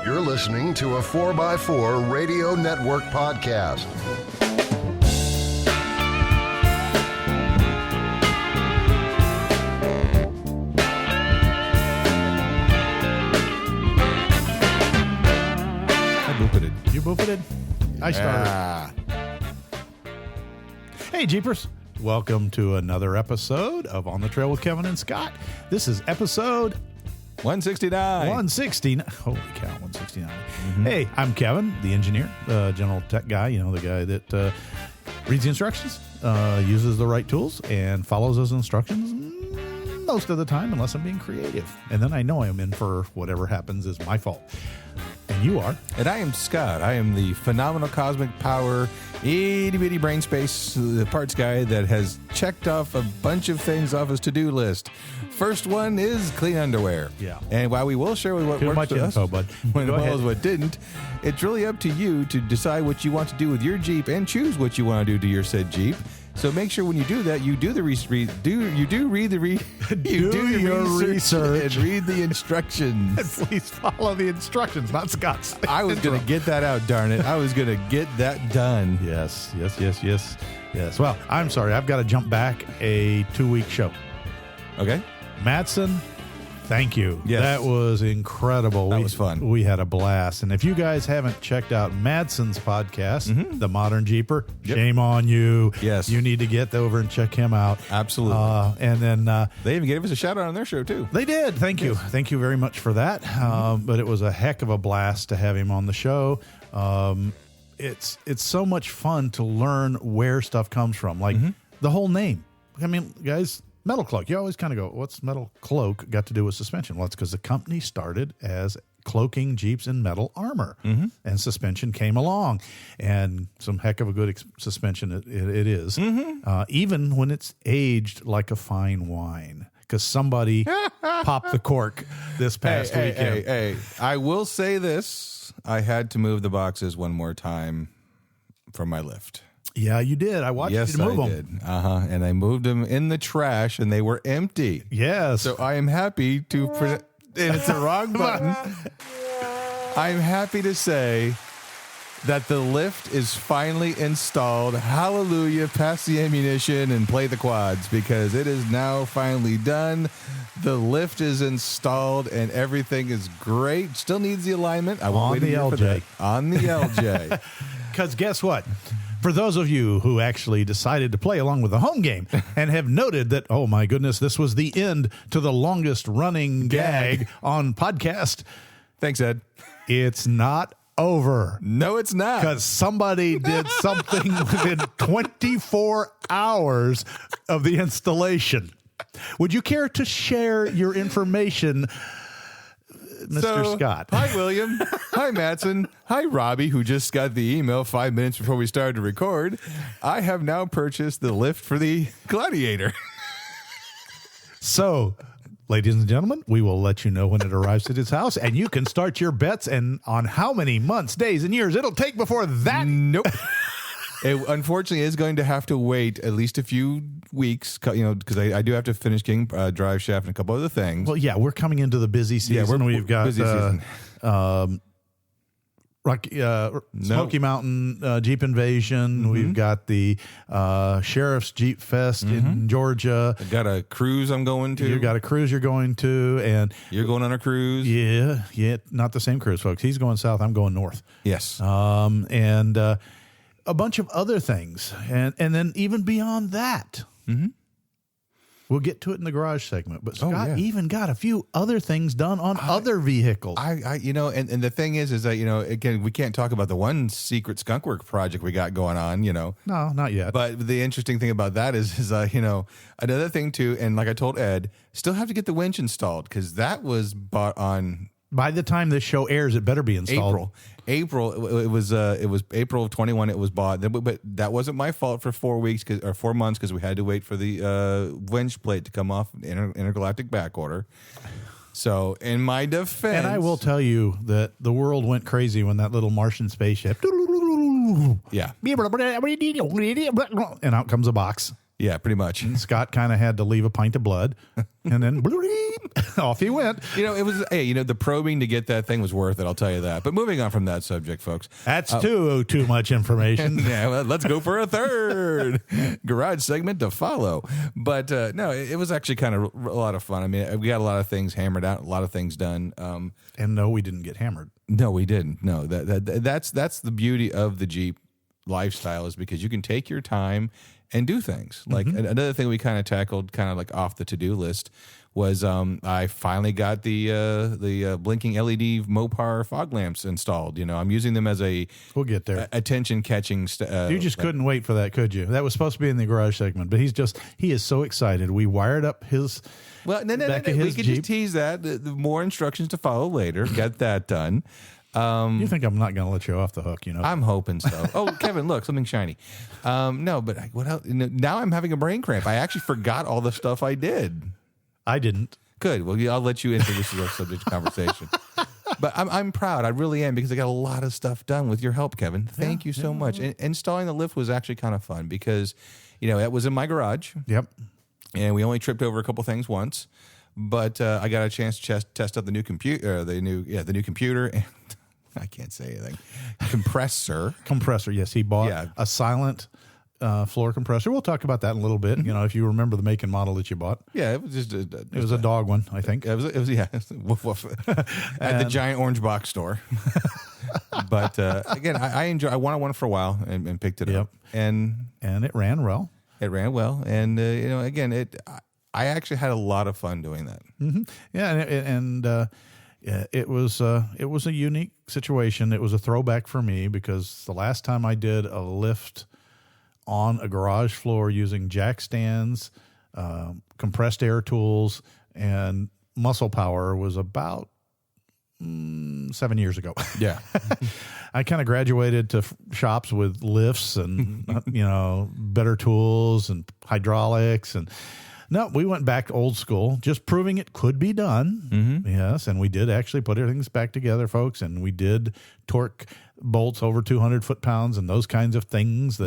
You're listening to a 4x4 Radio Network podcast. You boofed. I started. Hey, Jeepers. Welcome to another episode of On the Trail with Kevin and Scott. This is episode 169. 169. Holy cow, 169. Hey, I'm Kevin, the engineer, general tech guy, the guy that reads the instructions, uses the right tools, and follows those instructions most of the time, unless I'm being creative. And then I know I'm in for whatever happens is my fault. And you are. And I am Scott. I am the phenomenal cosmic power, itty-bitty brain space parts guy that has checked off a bunch of things off his to-do list. First one is clean underwear. Yeah. And while we will share what Too worked much for us, info, bud. when Go well ahead. as what didn't, it's really up to you to decide what you want to do with your Jeep and choose what you want to do to your said Jeep. So make sure when you do that, you do the research and read the instructions. And please follow the instructions, not Scott's. I was going to get that out, darn it. I was going to get that done. Yes. Well, I'm sorry. I've got to jump back a 2-week show. Okay. Madsen, thank you. Yes. That was incredible. That was fun. We had a blast. And if you guys haven't checked out Madsen's podcast, The Modern Jeeper, shame on you. Yes. You need to get over and check him out. Absolutely. And then They even gave us a shout out on their show, too. they did. Thank you. Thank you very much for that. But it was a heck of a blast to have him on the show. It's so much fun to learn where stuff comes from, like the whole name. I mean, guys, Metalcloak. You always kind of go, what's Metalcloak got to do with suspension? Well, it's because the company started as cloaking Jeeps in metal armor, and suspension came along, and some heck of a good suspension it is, even when it's aged like a fine wine. Because somebody popped the cork this past weekend. Hey, I will say this. I had to move the boxes one more time from my lift. Yeah, you did. I watched you move them. Did. And I moved them in the trash, and they were empty. Yes. So I am happy to present. And it's the wrong button. I'm happy to say that the lift is finally installed. Hallelujah, pass the ammunition and play the quads, because it is now finally done. The lift is installed and everything is great. Still needs the alignment. I won't wait a year for that. On the LJ. Because guess what? For those of you who actually decided to play along with the home game and have noted that, oh my goodness, this was the end to the longest running gag on podcast. Thanks, Ed. It's not over. No, it's not. Because somebody did something within 24 hours of the installation. Would you care to share your information, Mr. Scott? Hi, William. Hi, Madsen. Hi, Robbie, who just got the email 5 minutes before we started to record. I have now purchased the lift for the Gladiator. So, ladies and gentlemen, we will let you know when it arrives at his house, and you can start your bets and on how many months, days, and years it'll take before that. Nope. It unfortunately is going to have to wait at least a few weeks, because I do have to finish getting drive shaft and a couple other things. Well, yeah, we're coming into the busy season. We've got busy season. Smoky Mountain Jeep Invasion. We've got the Sheriff's Jeep Fest in Georgia. I've got a cruise I'm going to. You've got a cruise you're going to, and you're going on a cruise. Yeah, not the same cruise, folks. He's going south. I'm going north. Yes, and a bunch of other things, and then even beyond that. We'll get to it in the garage segment, but Scott even got a few other things done on other vehicles. And the thing is that, again, we can't talk about the one secret skunkwork project we got going on, No, not yet. But the interesting thing about that is another thing too, and like I told Ed, still have to get the winch installed, because that was bought on. By the time this show airs, it better be installed. April. It was April of 21. It was bought, but that wasn't my fault for 4 weeks or 4 months, because we had to wait for the winch plate to come off intergalactic back order. So, in my defense, and I will tell you that the world went crazy when that little Martian spaceship. Yeah. And out comes a box. Yeah, pretty much. And Scott kind of had to leave a pint of blood, and then off he went. It was, the probing to get that thing was worth it, I'll tell you that. But moving on from that subject, folks. That's too much information. Yeah, well, let's go for a third garage segment to follow. But no, it was actually kind of a lot of fun. I mean, we got a lot of things hammered out, a lot of things done. And no, we didn't get hammered. No, we didn't. No, that's the beauty of the Jeep lifestyle, is because you can take your time and do things. Like another thing we kind of tackled, kind of like off the to-do list, was I finally got the blinking LED Mopar fog lamps installed. I'm using them as we'll get there. Attention catching. You just couldn't wait for that, could you? That was supposed to be in the garage segment, but he is so excited. We wired up his. Well, no. We could just tease that. The more instructions to follow later. Get that done. You think I'm not going to let you off the hook, I'm hoping so. Oh, Kevin, look, something shiny. No, but what else? Now I'm having a brain cramp. I actually forgot all the stuff I did. I didn't. Good. Well, I'll let you introduce the subject of conversation. But I'm proud. I really am, because I got a lot of stuff done with your help, Kevin. Thank you so much. And installing the lift was actually kind of fun because, it was in my garage. Yep. And we only tripped over a couple things once. But I got a chance to test out the new computer, the new computer, and I can't say anything. Compressor. Yes, he bought a silent floor compressor. We'll talk about that in a little bit. If you remember the make and model that you bought. Yeah, it was just it was a dog one, I think. It was woof woof at the giant orange box store. But again, I enjoy. I wanted one for a while and picked it up, and it ran well. It ran well, and again, I actually had a lot of fun doing that. Mm-hmm. Yeah, and it was a unique situation. It was a throwback for me, because the last time I did a lift on a garage floor using jack stands, compressed air tools, and muscle power was about 7 years ago. Yeah. I kind of graduated to shops with lifts and, better tools and hydraulics. And no, we went back to old school, just proving it could be done. Mm-hmm. Yes. And we did actually put everything back together, folks. And we did torque bolts over 200 foot-pounds and those kinds of things.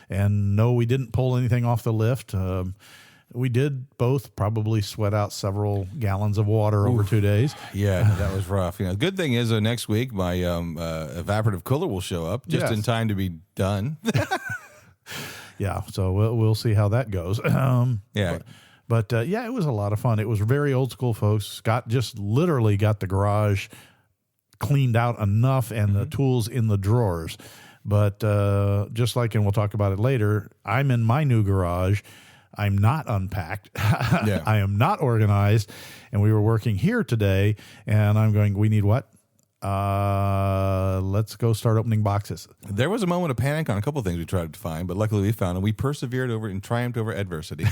And no, we didn't pull anything off the lift. We did both probably sweat out several gallons of water over 2 days. Yeah, that was rough. Good thing is next week my evaporative cooler will show up just in time to be done. Yeah, so we'll see how that goes. But it was a lot of fun. It was very old school, folks. Scott just literally got the garage cleaned out enough and the tools in the drawers. But just like, and we'll talk about it later, I'm in my new garage. I'm not unpacked. I am not organized. And we were working here today, and I'm going, we need what? Let's go start opening boxes. There was a moment of panic on a couple of things we tried to find, but luckily we found them. We persevered over and triumphed over adversity.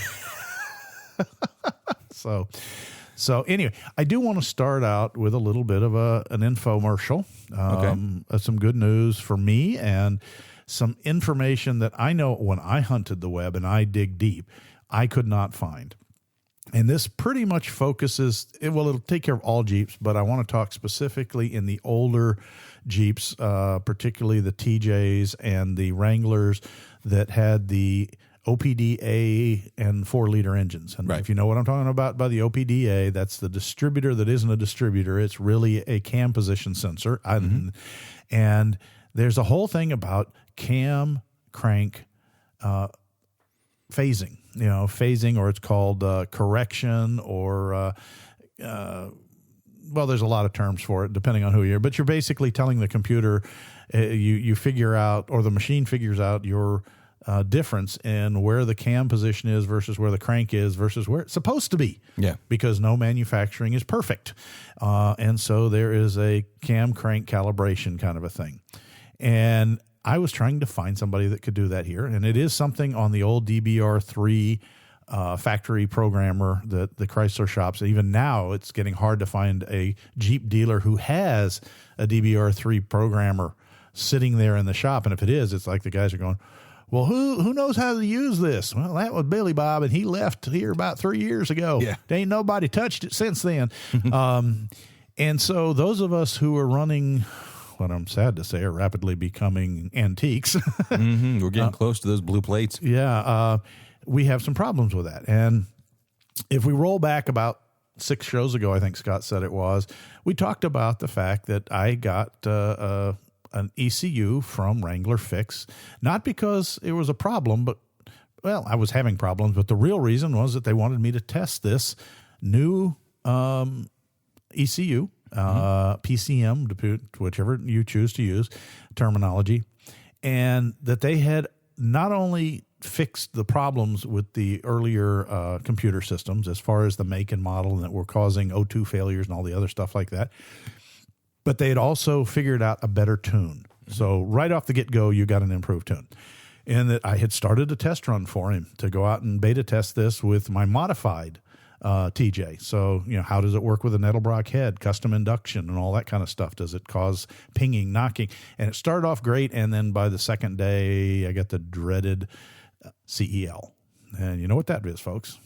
So anyway, I do want to start out with a little bit of an infomercial. Some good news for me and some information that I know when I hunted the web and I dig deep, I could not find. And this pretty much focuses, it'll take care of all Jeeps, but I want to talk specifically in the older Jeeps, particularly the TJs and the Wranglers that had the OPD-A and 4-liter engines. And if you know what I'm talking about by the OPD-A, that's the distributor that isn't a distributor. It's really a cam position sensor. And there's a whole thing about cam crank phasing. Phasing, or it's called correction, or there's a lot of terms for it depending on who you're. But you're basically telling the computer, you figure out, or the machine figures out your difference in where the cam position is versus where the crank is versus where it's supposed to be. Yeah. Because no manufacturing is perfect, and so there is a cam crank calibration kind of a thing, and I was trying to find somebody that could do that here, and it is something on the old DBR3 factory programmer that the Chrysler shops. Even now, it's getting hard to find a Jeep dealer who has a DBR3 programmer sitting there in the shop. And if it is, it's like the guys are going, well, who knows how to use this? Well, that was Billy Bob, and he left here about 3 years ago. Yeah. There ain't nobody touched it since then. And so those of us who are running what I'm sad to say are rapidly becoming antiques. We're getting close to those blue plates. Yeah. we have some problems with that. And if we roll back about 6 shows ago, I think Scott said it was, we talked about the fact that I got an ECU from Wrangler Fix, not because it was a problem, but, well, I was having problems, but the real reason was that they wanted me to test this new ECU, PCM, whichever you choose to use, terminology, and that they had not only fixed the problems with the earlier computer systems as far as the make and model and that were causing O2 failures and all the other stuff like that, but they had also figured out a better tune. So right off the get-go, you got an improved tune. And that I had started a test run for him to go out and beta test this with my modified TJ. So, how does it work with a Nettlebrach head, custom induction, and all that kind of stuff? Does it cause pinging, knocking? And it started off great, and then by the second day, I got the dreaded CEL. And you know what that is, folks?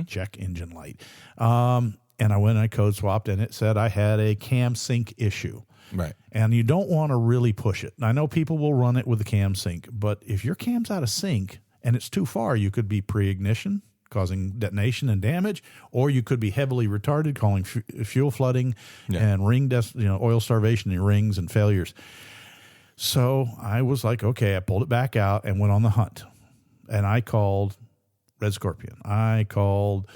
Check engine light. And I went and I code swapped, and it said I had a cam sync issue. Right. And you don't want to really push it. I know people will run it with the cam sync, but if your cam's out of sync and it's too far, you could be pre-ignition, causing detonation and damage, or you could be heavily retarded, causing fuel flooding and oil starvation in rings and failures. So I was like, okay, I pulled it back out and went on the hunt. And I called Red Scorpion. I called,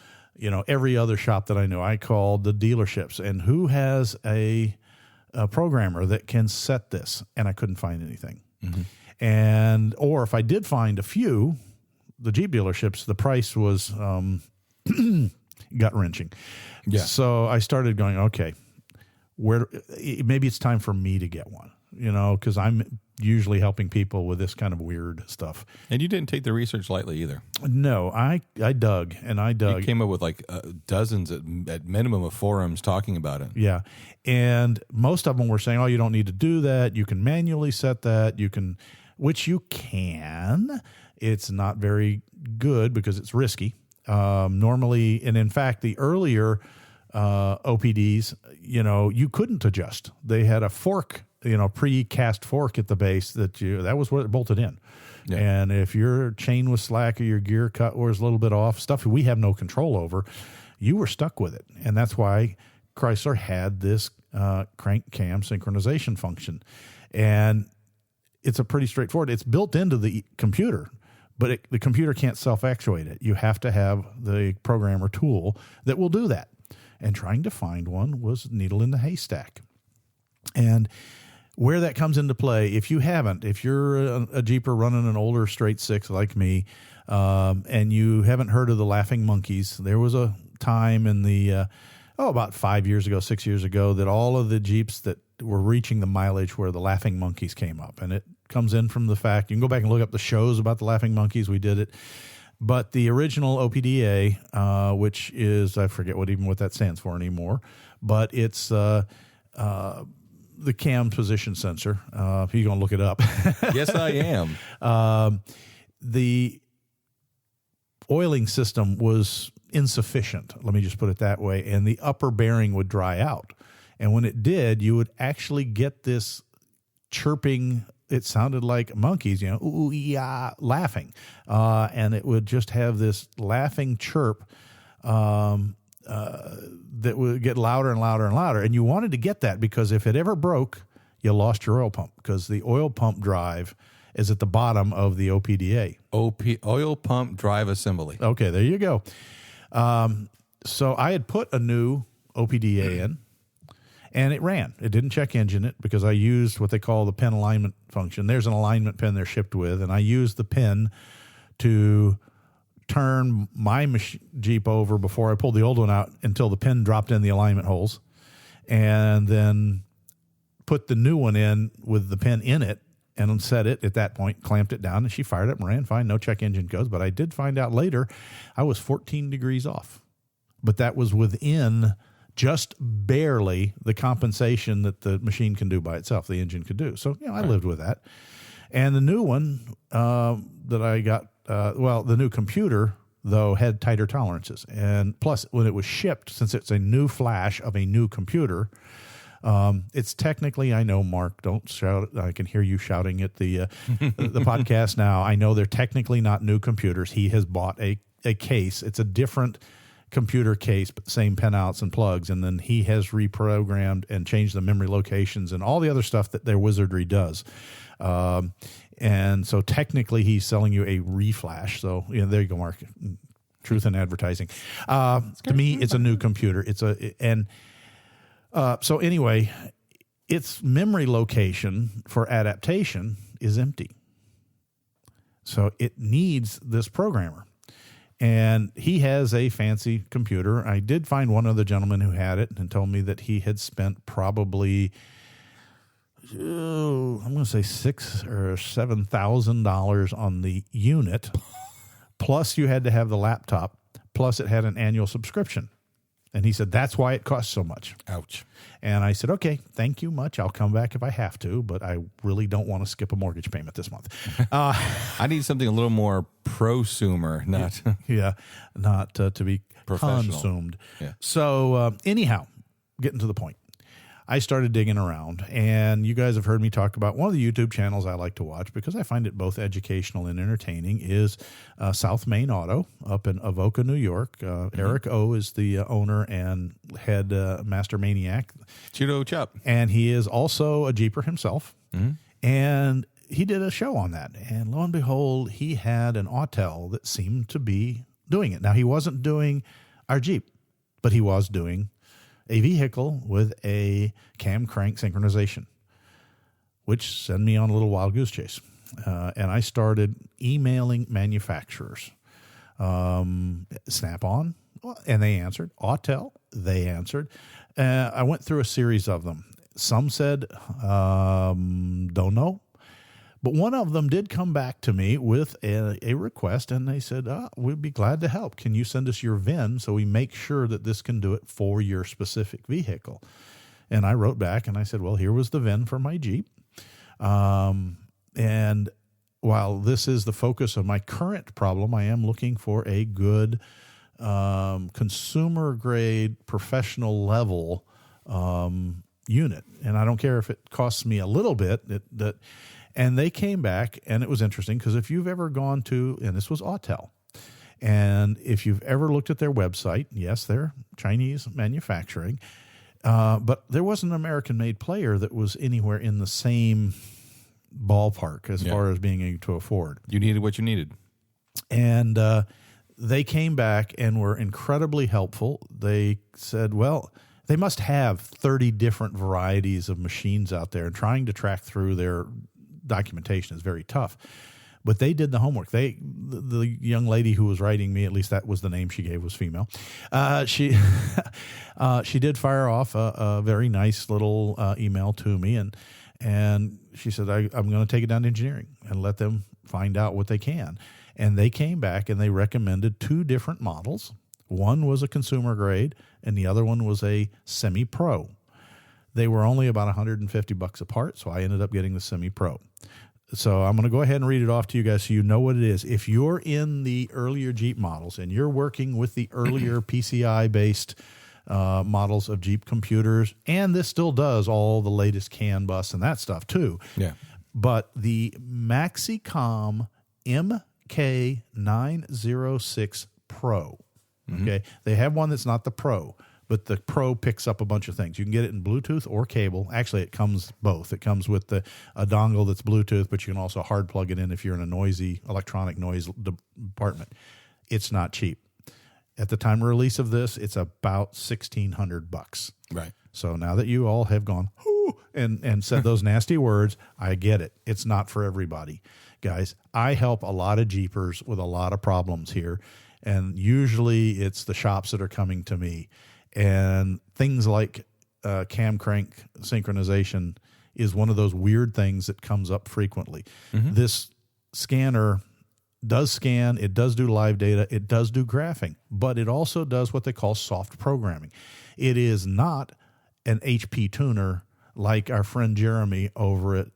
every other shop that I knew. I called the dealerships. And who has a programmer that can set this? And I couldn't find anything. Or if I did find a few, the Jeep dealerships, the price was gut-wrenching. Yeah. So I started going, okay, maybe it's time for me to get one, because I'm usually helping people with this kind of weird stuff. And you didn't take the research lightly either. No, I dug. You came up with like dozens at minimum of forums talking about it. Yeah. And most of them were saying, oh, you don't need to do that. You can manually set that. Which you can. It's not very good because it's risky. Normally, and in fact, the earlier OPDs, you couldn't adjust. They had a fork, pre-cast fork at the base that was where it bolted in. Yeah. And if your chain was slack or your gear cut was a little bit off, stuff we have no control over, you were stuck with it. And that's why Chrysler had this crank cam synchronization function. And it's a pretty straightforward. It's built into the computer, but the computer can't self-actuate it. You have to have the programmer tool that will do that. And trying to find one was needle in the haystack. And where that comes into play, if you're a Jeeper running an older straight six like me, and you haven't heard of the Laughing Monkeys, there was a time in the, about 6 years ago, that all of the Jeeps that were reaching the mileage where the Laughing Monkeys came up. And it comes in from the fact, you can go back and look up the shows about the Laughing Monkeys. We did it. But the original OPDA, which is, I forget what that stands for anymore, but it's the cam position sensor. You're going to look it up. Yes, I am. The oiling system was insufficient. Let me just put it that way. And the upper bearing would dry out. And when it did, you would actually get this chirping. It sounded like monkeys, ooh, yeah, laughing. And it would just have this laughing chirp that would get louder and louder and louder. And you wanted to get that because if it ever broke, you lost your oil pump, because the oil pump drive is at the bottom of the OPDA. Oil pump drive assembly. Okay, there you go. So I had put a new OPDA in, and it ran. It didn't check engine it because I used what they call the pin alignment function. There's an alignment pin they're shipped with, and I used the pin to turn my Jeep over before I pulled the old one out until the pin dropped in the alignment holes, and then put the new one in with the pin in it and set it at that point, clamped it down, and she fired up and ran fine. No check engine codes, but I did find out later I was 14 degrees off. But that was within just barely the compensation that the machine can do by itself, the engine could do. So, I lived with that. And the new one that I got, the new computer, though, had tighter tolerances. And plus, when it was shipped, since it's a new flash of a new computer, It's technically, I know, Mark, don't shout. I can hear you shouting at the podcast now. I know they're technically not new computers. He has bought a case. It's a different computer case, but the same pinouts and plugs. And then he has reprogrammed and changed the memory locations and all the other stuff that their wizardry does. And so technically he's selling you a reflash. So there you go, Mark. Truth in advertising. To me, it's a new computer. So anyway, its memory location for adaptation is empty. So it needs this programmer. And he has a fancy computer. I did find one other gentleman who had it and told me that he had spent probably, I'm going to say $6,000 or $7,000 on the unit. Plus you had to have the laptop. Plus it had an annual subscription. And he said, that's why it costs so much. Ouch. And I said, okay, thank you much. I'll come back if I have to, but I really don't want to skip a mortgage payment this month. I need something a little more prosumer, not not to be professional. consumed. Yeah. So anyhow, getting to the point. I started digging around, and you guys have heard me talk about one of the YouTube channels I like to watch because I find it both educational and entertaining is South Main Auto up in Avoca, New York. Eric O is the owner and head master maniac. Chudo Chup. And he is also a Jeeper himself. And he did a show on that. And lo and behold, he had an Autel that seemed to be doing it. Now, he wasn't doing our Jeep, but he was doing a vehicle with a cam crank synchronization, which sent me on a little wild goose chase. And I started emailing manufacturers, Snap-on, and they answered. Autel, they answered. I went through a series of them. Some said, don't know. But one of them did come back to me with a request, and they said, we'd be glad to help. Can you send us your VIN so we make sure that this can do it for your specific vehicle? And I wrote back, and I said, well, here was the VIN for my Jeep. And while this is the focus of my current problem, I am looking for a good consumer-grade, professional-level unit. And I don't care if it costs me a little bit, and they came back, and it was interesting because if you've ever gone to, and this was Autel, and if you've ever looked at their website, yes, they're Chinese manufacturing, but there wasn't an American-made player that was anywhere in the same ballpark as far as being able to afford. You needed what you needed. And they came back and were incredibly helpful. They said, well, they must have 30 different varieties of machines out there, and trying to track through their documentation is very tough, but they did the homework. The young lady who was writing me, at least that was the name she gave, was female. She did fire off a very nice little email to me, and she said, I'm going to take it down to engineering and let them find out what they can. And they came back and they recommended two different models. One was a consumer grade, and the other one was a semi-pro. They were only about $150 apart, so I ended up getting the semi-pro. So I'm going to go ahead and read it off to you guys so you know what it is. If you're in the earlier Jeep models and you're working with the earlier PCI-based models of Jeep computers, and this still does all the latest CAN bus and that stuff too. Yeah. But the Maxicom MK906 Pro, okay, they have one that's not the Pro, but the Pro picks up a bunch of things. You can get it in Bluetooth or cable. Actually, it comes both. It comes with a dongle that's Bluetooth, but you can also hard plug it in if you're in a noisy electronic noise department. It's not cheap. At the time of release of this, it's about $1,600. Right. So now that you all have gone and said those nasty words, I get it. It's not for everybody. Guys, I help a lot of Jeepers with a lot of problems here, and usually it's the shops that are coming to me. And things like cam crank synchronization is one of those weird things that comes up frequently. This scanner does scan, it does do live data, it does do graphing, but it also does what they call soft programming. It is not an HP tuner like our friend Jeremy over at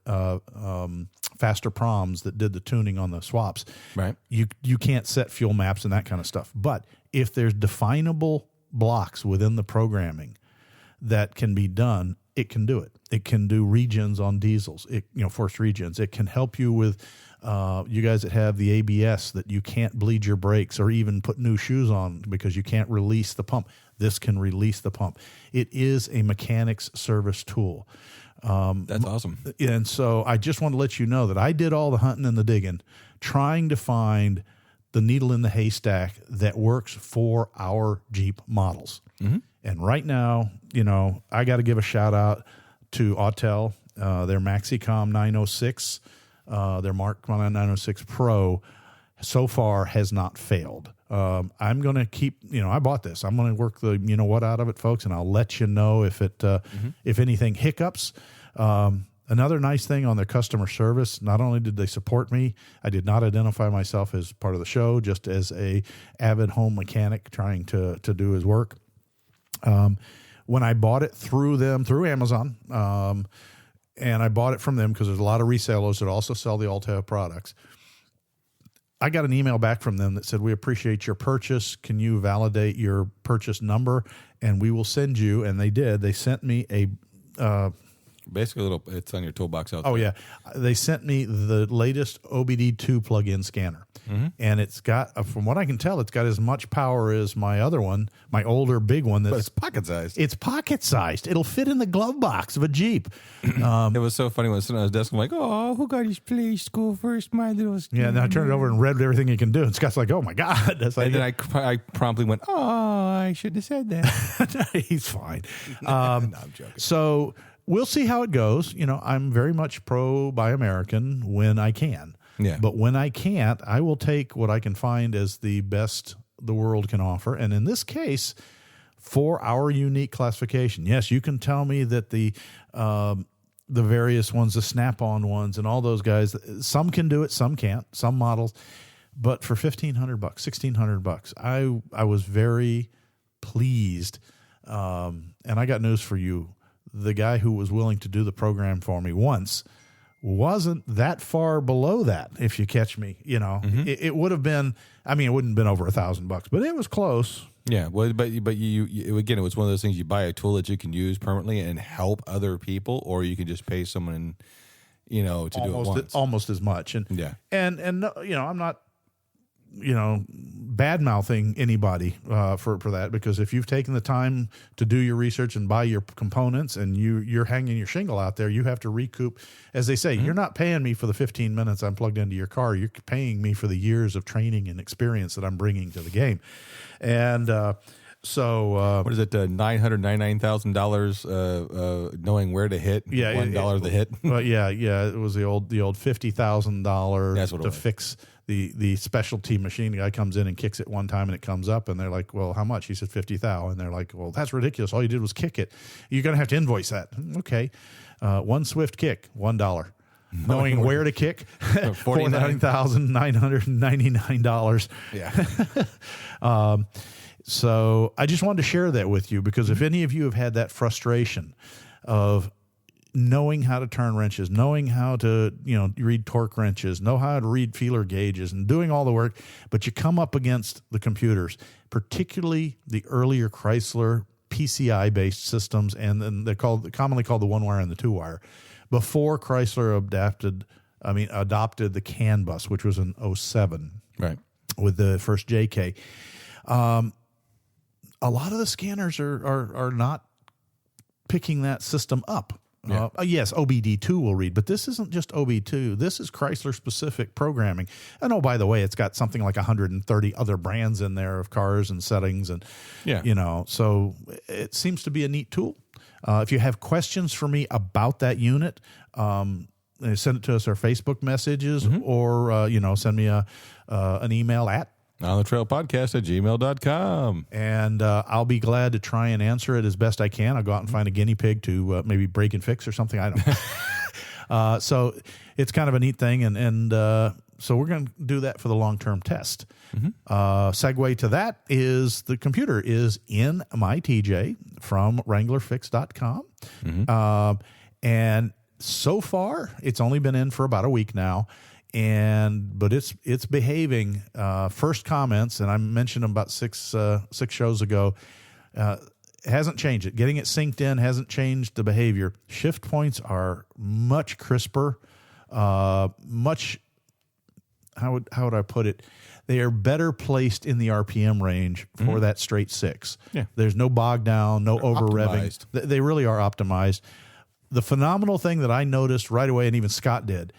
Faster Proms that did the tuning on the swaps. Right. You can't set fuel maps and that kind of stuff. But if there's definable blocks within the programming that can be done, it can do it. It can do regens on diesels, forced regens. It can help you with you guys that have the ABS that you can't bleed your brakes or even put new shoes on because you can't release the pump. This can release the pump. It is a mechanic's service tool. That's awesome. And so I just want to let you know that I did all the hunting and the digging, trying to find the needle in the haystack that works for our Jeep models. Mm-hmm. And right now, I got to give a shout out to Autel, their Maxicom 906, their Mark 906 Pro so far has not failed. I'm going to keep, I bought this. I'm going to work the, what out of it, folks, and I'll let you know if it, if anything hiccups. Another nice thing on their customer service, not only did they support me, I did not identify myself as part of the show, just as a avid home mechanic trying to do his work. When I bought it through Amazon, and I bought it from them because there's a lot of resellers that also sell the Altea products. I got an email back from them that said, we appreciate your purchase. Can you validate your purchase number? And we will send you, and they did. They sent me a... Basically, it's on your toolbox out there. Oh, yeah. They sent me the latest OBD2 plug-in scanner. Mm-hmm. And it's got, from what I can tell, it's got as much power as my other one, my older big one. But it's pocket-sized. It's pocket-sized. It'll fit in the glove box of a Jeep. It was so funny when I was sitting on his desk. I'm like, oh, who got his play school first? My little scanner. Yeah, and I turned it over and read everything you can do. And Scott's like, oh, my God. That's like, and then I promptly went, oh, I shouldn't have said that. He's fine. No, I'm joking. So we'll see how it goes. I'm very much pro Buy American when I can. Yeah. But when I can't, I will take what I can find as the best the world can offer. And in this case, for our unique classification, yes, you can tell me that the various ones, the Snap-on ones and all those guys, some can do it, some can't, some models. But for $1,500, $1,600, I was very pleased. And I got news for you. The guy who was willing to do the program for me once wasn't that far below that, if you catch me. Mm-hmm. It would have been, it wouldn't have been over $1,000, but it was close. Yeah, well, but you again, it was one of those things. You buy a tool that you can use permanently and help other people, or you can just pay someone, to do it once. Almost as much. And yeah, and I'm not, bad mouthing anybody for that, because if you've taken the time to do your research and buy your components and you're hanging your shingle out there, you have to recoup. As they say, you're not paying me for the 15 minutes I'm plugged into your car. You're paying me for the years of training and experience that I'm bringing to the game. And so what is it? $999,000 knowing where to hit. Yeah, $1 the hit. Well, yeah. It was the old $50,000 to fix the specialty machine. The guy comes in and kicks it one time and it comes up, and they're like, well, how much? He said $50,000. And they're like, well, that's ridiculous. All you did was kick it. You're going to have to invoice that. Okay. One swift kick, $1. Knowing where to kick, $49,999. Yeah. So I just wanted to share that with you, because if any of you have had that frustration of knowing how to turn wrenches, knowing how to, read torque wrenches, know how to read feeler gauges and doing all the work, but you come up against the computers, particularly the earlier Chrysler PCI-based systems, and then they're commonly called the one-wire and the two-wire, before Chrysler adopted the CAN bus, which was in 2007, right, with the first JK. A lot of the scanners are not picking that system up. Yeah. Yes, OBD2 will read, but this isn't just OBD2. This is Chrysler-specific programming. And by the way, it's got something like 130 other brands in there of cars and settings, and so it seems to be a neat tool. If you have questions for me about that unit, send it to us our Facebook messages, or send me an email at onthetrailpodcast@gmail.com. And I'll be glad to try and answer it as best I can. I'll go out and find a guinea pig to maybe break and fix or something. I don't know. So it's kind of a neat thing. And so we're going to do that for the long-term test. Segue to that is the computer is in my TJ from WranglerFix.com. And so far, it's only been in for about a week now. But it's behaving. First comments, and I mentioned them about six shows ago. hasn't changed it. Getting it synced in hasn't changed the behavior. Shift points are much crisper, much. How would I put it? They are better placed in the RPM range for that straight 6. Yeah. There's no bog down, no They're over revving. optimized. They really are optimized. The phenomenal thing that I noticed right away, and even Scott did,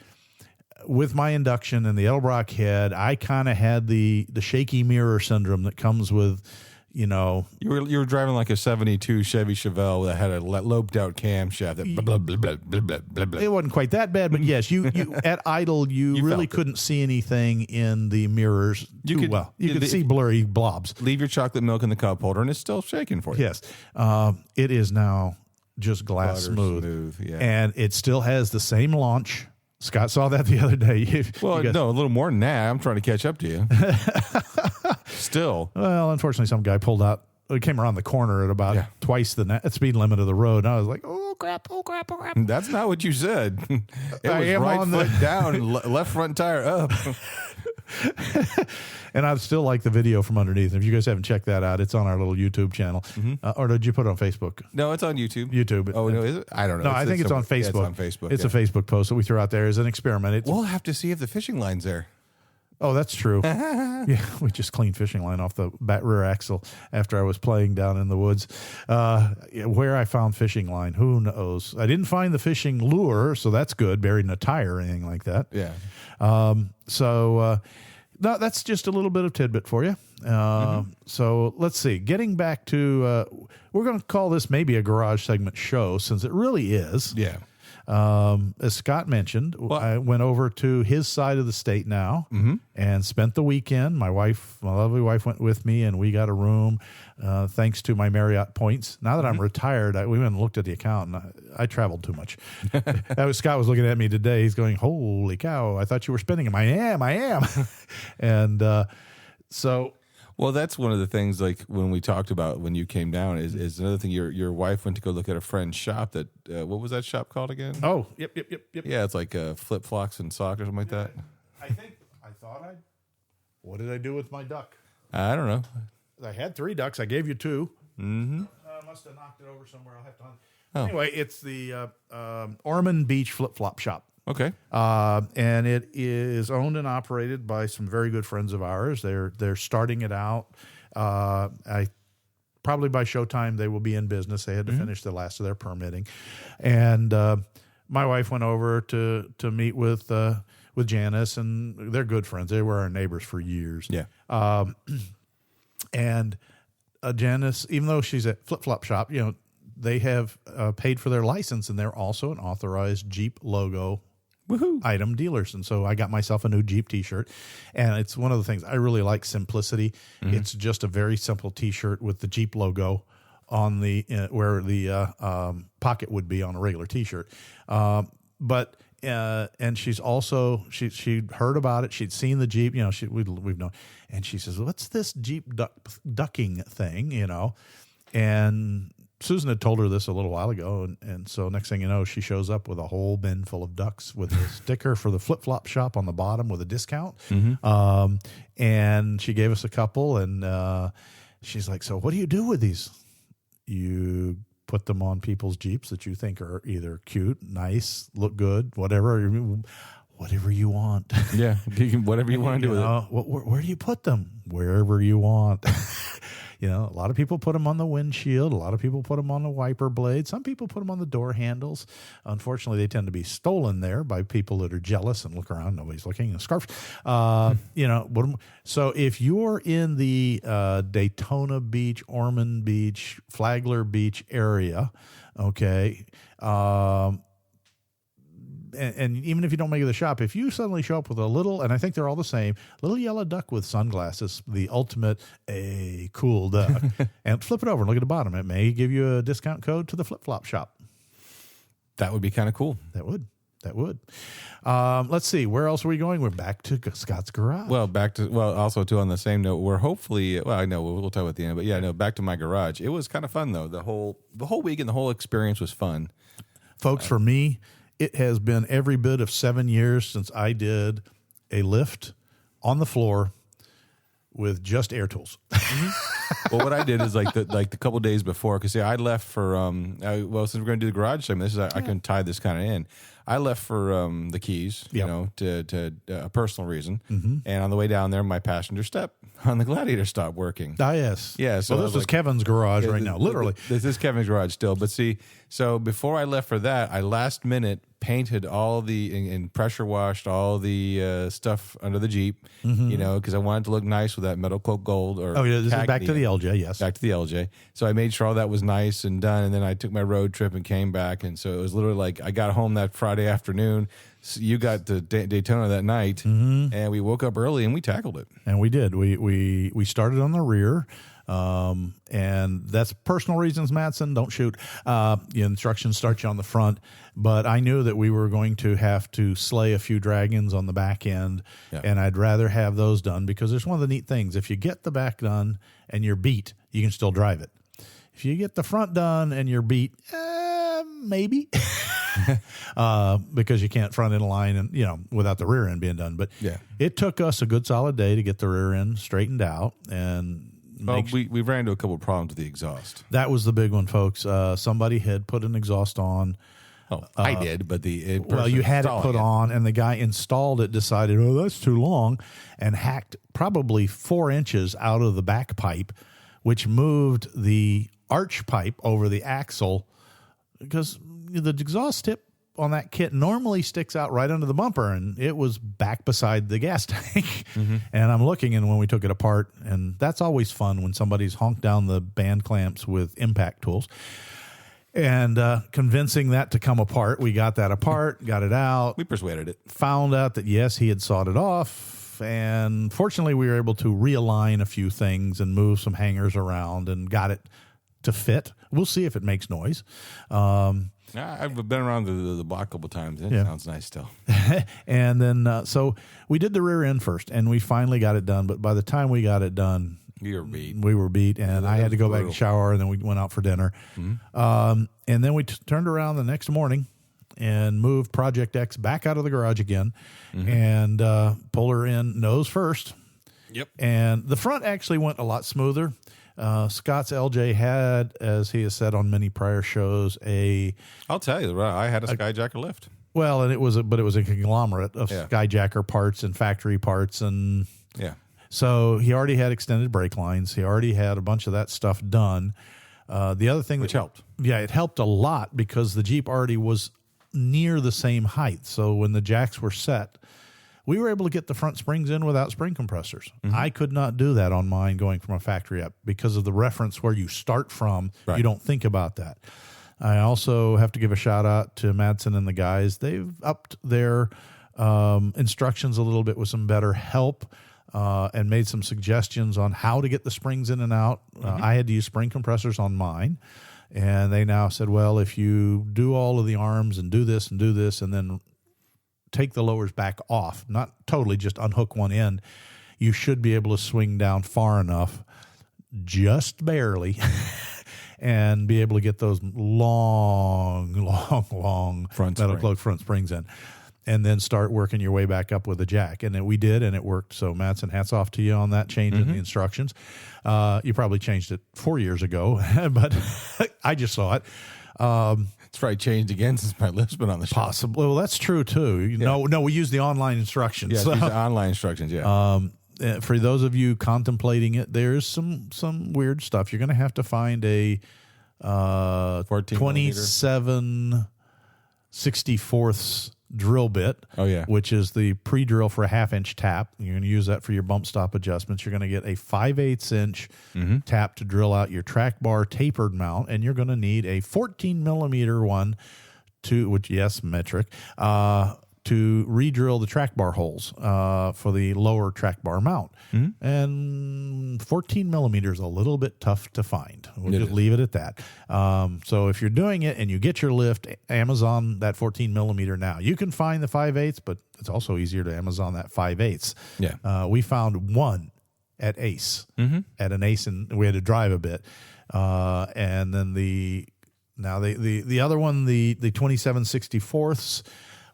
with my induction and the Edelbrock head, I kind of had the shaky mirror syndrome that comes with, you were driving like a 72 Chevy Chevelle that had a loped out camshaft. That blah, blah, blah, blah, blah, blah, blah. It wasn't quite that bad, but yes, you at idle you really couldn't see anything in the mirrors too well. You could see blurry blobs. Leave your chocolate milk in the cup holder, and it's still shaking for you. Yes, it is now just glass smooth, yeah. And it still has the same launch. Scott saw that the other day. Well, no, a little more than that. I'm trying to catch up to you. Still. Well, unfortunately, some guy pulled out. It came around the corner at about twice the speed limit of the road. And I was like, oh, crap. That's not what you said. It I was am right on foot down, left front tire up. And I still like the video from underneath. If you guys haven't checked that out, it's on our little YouTube channel. Or did you put it on Facebook? No, it's on YouTube. YouTube. Oh, no, is it? I don't know. No, I think it's on Facebook. Yeah, it's on Facebook. It's a Facebook post that we threw out there as an experiment. We'll have to see if the fishing line's there. Oh, that's true. Yeah, we just cleaned fishing line off the rear axle after I was playing down in the woods. Where I found fishing line, who knows? I didn't find the fishing lure, so that's good, buried in a tire or anything like that. Yeah. No, that's just a little bit of tidbit for you. So let's see. Getting back to, we're going to call this maybe a garage segment show, since it really is. Yeah. As Scott mentioned, I went over to his side of the state now and spent the weekend. My lovely wife went with me, and we got a room thanks to my Marriott points. Now that I'm retired, we went and looked at the account, and I traveled too much. Scott was looking at me today. He's going, holy cow, I thought you were spending them. I am. And so... Well, that's one of the things, like when we talked about when you came down, is another thing. Your wife went to go look at a friend's shop. That what was that shop called again? Oh, yep. Yeah, it's like flip flops and socks or something like that. What did I do with my duck? I don't know. I had 3 ducks. I gave you 2. Mm-hmm. I must have knocked it over somewhere. I'll have to. Anyway, it's the Ormond Beach Flip Flop Shop. Okay. And it is owned and operated by some very good friends of ours. They're starting it out. Probably by showtime they will be in business. They had to finish the last of their permitting, and my wife went over to meet with Janice, and they're good friends. They were our neighbors for years. Yeah. And Janice, even though she's at Flip Flop Shop, they have paid for their license, and they're also an authorized Jeep logo item dealers. And so I got myself a new Jeep T-shirt, and it's one of the things I really like, simplicity. It's just a very simple T-shirt with the Jeep logo on the where the pocket would be on a regular T-shirt. And she's also she heard about it. She'd seen the Jeep, we've known, and she says, "What's this Jeep ducking thing?" And Susan had told her this a little while ago, and so next thing you know, she shows up with a whole bin full of ducks with a sticker for the Flip Flop Shop on the bottom with a discount. And she gave us a couple, and she's like, "So what do you do with these?" You put them on people's Jeeps that you think are either cute, nice, look good, whatever you want. Yeah, whatever you want to do with it. Where do you put them? Wherever you want. A lot of people put them on the windshield. A lot of people put them on the wiper blade. Some people put them on the door handles. Unfortunately, they tend to be stolen there by people that are jealous and look around. Nobody's looking. A scarf. So if you're in the Daytona Beach, Ormond Beach, Flagler Beach area, okay, and even if you don't make it to the shop, if you suddenly show up with a little, and I think they're all the same, little yellow duck with sunglasses, the ultimate a cool duck, and flip it over and look at the bottom. It may give you a discount code to the Flip Flop Shop. That would be kind of cool. That would. Let's see. Where else are we going? We're back to Scott's garage. Also too, on the same note, we're hopefully, I know we'll talk about the end, but back to my garage. It was kind of fun though. The whole week and the whole experience was fun. Folks, for me, it has been every bit of 7 years since I did a lift on the floor with just air tools. Well, what I did is like the couple days before, because I left for since we're going to do the garage segment, I can tie this kind of in. I left for the keys, you know, to a personal reason, and on the way down there, my passenger step on the Gladiator stopped working. Ah, yes. Yeah. So well, this is Kevin's garage right now, literally. This is Kevin's garage still, but see, so before I left for that, I last minute painted all and pressure washed all the stuff under the Jeep, you know, because I wanted to look nice with that Metalcloak gold. Or this is back to the LJ, yes. Back to the LJ. So I made sure all that was nice and done, and then I took my road trip and came back, and so it was literally like I got home that Friday afternoon. So you got to Daytona that night, and we woke up early and we tackled it. And we did. We started on the rear. And that's personal reasons, Mattson. Don't shoot. The instructions start you on the front, but I knew that we were going to have to slay a few dragons on the back end, and I'd rather have those done because there's one of the neat things. If you get the back done and you're beat, you can still drive it. If you get the front done and you're beat, maybe. Because you can't front end line and without the rear end being done. But it took us a good solid day to get the rear end straightened out and. Well, we ran into a couple of problems with the exhaust. That was the big one, folks. Somebody had put an exhaust on. Oh, I did, but you had it put on, and the guy installed it, decided, that's too long, and hacked probably 4 inches out of the back pipe, which moved the arch pipe over the axle because the exhaust tip on that kit normally sticks out right under the bumper, and it was back beside the gas tank. And I'm looking, and when we took it apart, and that's always fun when somebody's honked down the band clamps with impact tools, and convincing that to come apart. We got that apart, got it out. We persuaded it. Found out that, yes, he had sawed it off, and fortunately we were able to realign a few things and move some hangers around and got it to fit. We'll see if it makes noise. I've been around the block a couple times. It sounds nice still. And then, so we did the rear end first, and we finally got it done. But by the time we got it done, we were beat, and I had to go back and shower, and then we went out for dinner. And then we turned around the next morning and moved Project X back out of the garage again and pulled her in nose first. Yep. And the front actually went a lot smoother. Scott's LJ had, as he has said on many prior shows, I'll tell you, I had a Skyjacker lift. Well, and it was a conglomerate of Skyjacker parts and factory parts, and so he already had extended brake lines. He already had a bunch of that stuff done. The other thing which helped, it helped a lot because the Jeep already was near the same height. So when the jacks were set, we were able to get the front springs in without spring compressors. I could not do that on mine going from a factory up because of the reference where you start from. You don't think about that. I also have to give a shout out to Madsen and the guys. They've upped their instructions a little bit with some better help and made some suggestions on how to get the springs in and out. I had to use spring compressors on mine. And they now said, well, if you do all of the arms and do this and then take the lowers back off, not totally, just unhook one end, you should be able to swing down far enough, just barely, and be able to get those long Metalcloak front springs in, and then start working your way back up with a jack. And then we did, and it worked. So Madsen, hats off to you on that change in the instructions. You probably changed it 4 years ago, but I just saw it. It's probably changed again since my lift's been on the show. Possibly. Well, that's true too. No, we use the online instructions. Yeah, use the online instructions. Yeah. For those of you contemplating it, there's some weird stuff. You're going to have to find a 27 64ths drill bit. Which is the pre-drill for a 1/2 inch tap. You're going to use that for your bump stop adjustments. You're going to get a 5/8 inch tap to drill out your track bar tapered mount, and you're going to need a 14 millimeter one metric, to re-drill the track bar holes for the lower track bar mount. And 14 millimeters is a little bit tough to find. We'll just leave it at that. So if you're doing it and you get your lift, Amazon that 14 millimeter now. You can find the 5/8, but it's also easier to Amazon that 5/8. We found one at Ace, at an Ace, and we had to drive a bit. And then the other one, the 27 64ths,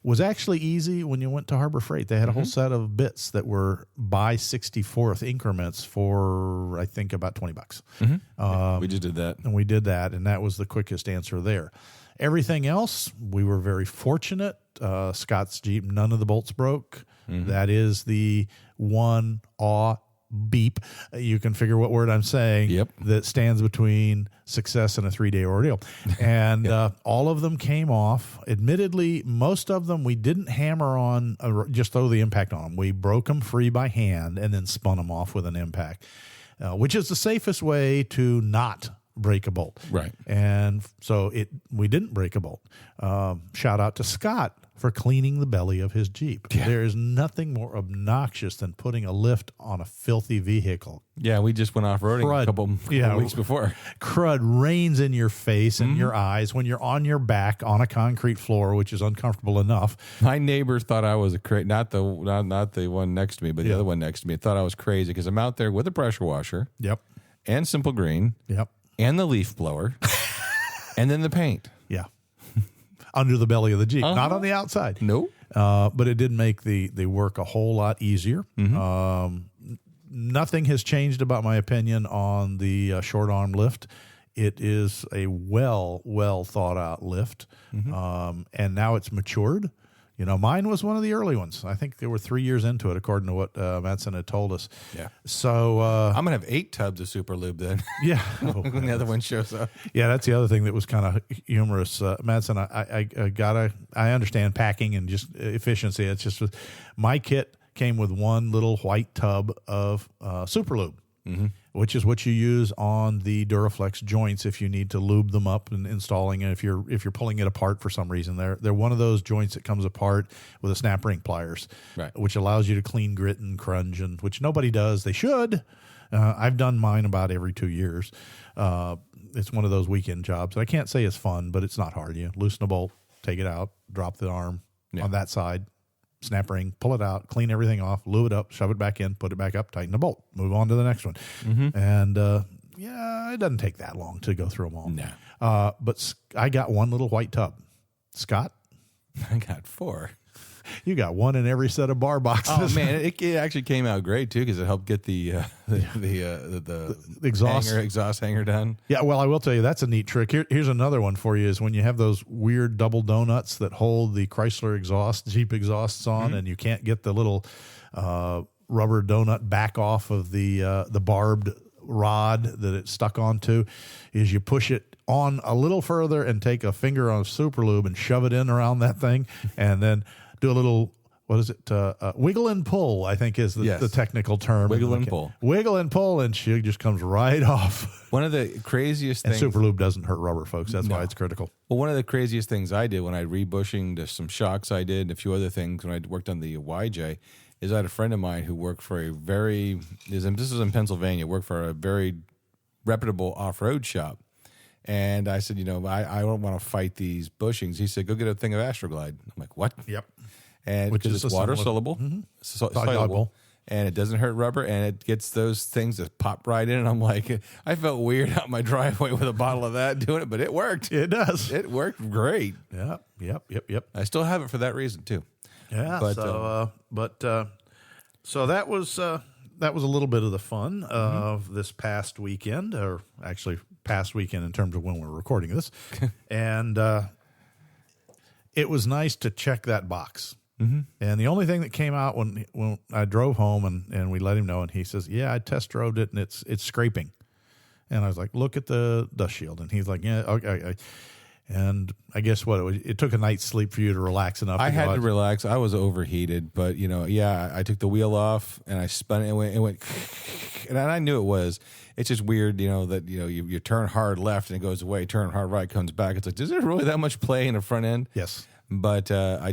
was actually easy when you went to Harbor Freight. They had a whole set of bits that were by 64th increments for, I think, about $20. We just did that. And we did that, and that was the quickest answer there. Everything else, we were very fortunate. Scott's Jeep, none of the bolts broke. That is the one beep. You can figure what word I'm saying. Yep. That stands between success and a 3-day ordeal. And all of them came off. Admittedly, most of them we didn't hammer on, just throw the impact on them. We broke them free by hand and then spun them off with an impact, which is the safest way to not break a bolt. Right. And so we didn't break a bolt. Shout out to Scott for cleaning the belly of his Jeep. Yeah. There is nothing more obnoxious than putting a lift on a filthy vehicle. Yeah, we just went off-roading a couple weeks before. Crud rains in your face and your eyes when you're on your back on a concrete floor, which is uncomfortable enough. My neighbors thought I was not the one next to me, but the other one next to me thought I was crazy because I'm out there with a pressure washer. Yep. And Simple Green. Yep. And the leaf blower. And then the paint. Yeah. Under the belly of the Jeep, not on the outside. No. But it did make the work a whole lot easier. Nothing has changed about my opinion on the short arm lift. It is a well thought out lift. And now it's matured. You know, mine was one of the early ones. I think there were 3 years into it, according to what Madsen had told us. Yeah. So I'm going to have 8 tubs of Super Lube then. Yeah. When the other one shows up. Yeah, that's the other thing that was kind of humorous. Madsen, I understand packing and just efficiency. It's just my kit came with one little white tub of Super Lube. Which is what you use on the Duraflex joints if you need to lube them up and installing it. If you're pulling it apart for some reason, they're one of those joints that comes apart with a snap ring pliers, right? Which allows you to clean grit and crunch, and which nobody does. They should. I've done mine about every 2 years. It's one of those weekend jobs. I can't say it's fun, but it's not hard. You loosen a bolt, take it out, drop the arm on that side. Snap ring, pull it out, clean everything off, lube it up, shove it back in, put it back up, tighten the bolt, move on to the next one. And it doesn't take that long to go through them all. No. But I got one little white tub. Scott? I got 4. You got one in every set of bar boxes. Oh man, it actually came out great too because it helped get the exhaust hanger done. Yeah, well, I will tell you that's a neat trick. Here's another one for you: is when you have those weird double donuts that hold the Chrysler Jeep exhausts on, and you can't get the little rubber donut back off of the barbed rod that it's stuck onto. Is you push it on a little further and take a finger on a Super Lube and shove it in around that thing, and then do a little, what is it? Wiggle and pull, I think is the technical term. Wiggle and pull. Wiggle and pull, and she just comes right off. One of the craziest things. And Super Lube doesn't hurt rubber, folks. That's why it's critical. Well, one of the craziest things I did when I rebushing to some shocks I did, and a few other things when I worked on the YJ, is I had a friend of mine who worked for this is in Pennsylvania, worked for a very reputable off-road shop. And I said, I don't want to fight these bushings. He said, go get a thing of Astroglide. I'm like, what? Yep. And which is water soluble, soluble, and it doesn't hurt rubber, and it gets those things that pop right in. And I'm like, I felt weird out my driveway with a bottle of that doing it, but it worked. It does. It worked great. Yep. I still have it for that reason too. Yeah. So that was a little bit of the fun of this past weekend, or actually past weekend in terms of when we're recording this, and it was nice to check that box. And the only thing that came out when I drove home and we let him know, and he says, yeah, I test drove it and it's scraping. And I was like, look at the dust shield. And he's like, yeah, okay. And I guess it took a night's sleep for you to relax enough. I had to relax. I was overheated, but I took the wheel off and I spun it and it went, and I knew it was. It's just weird, that you turn hard left and it goes away, turn hard right, comes back. It's like, is there really that much play in the front end? Yes. But I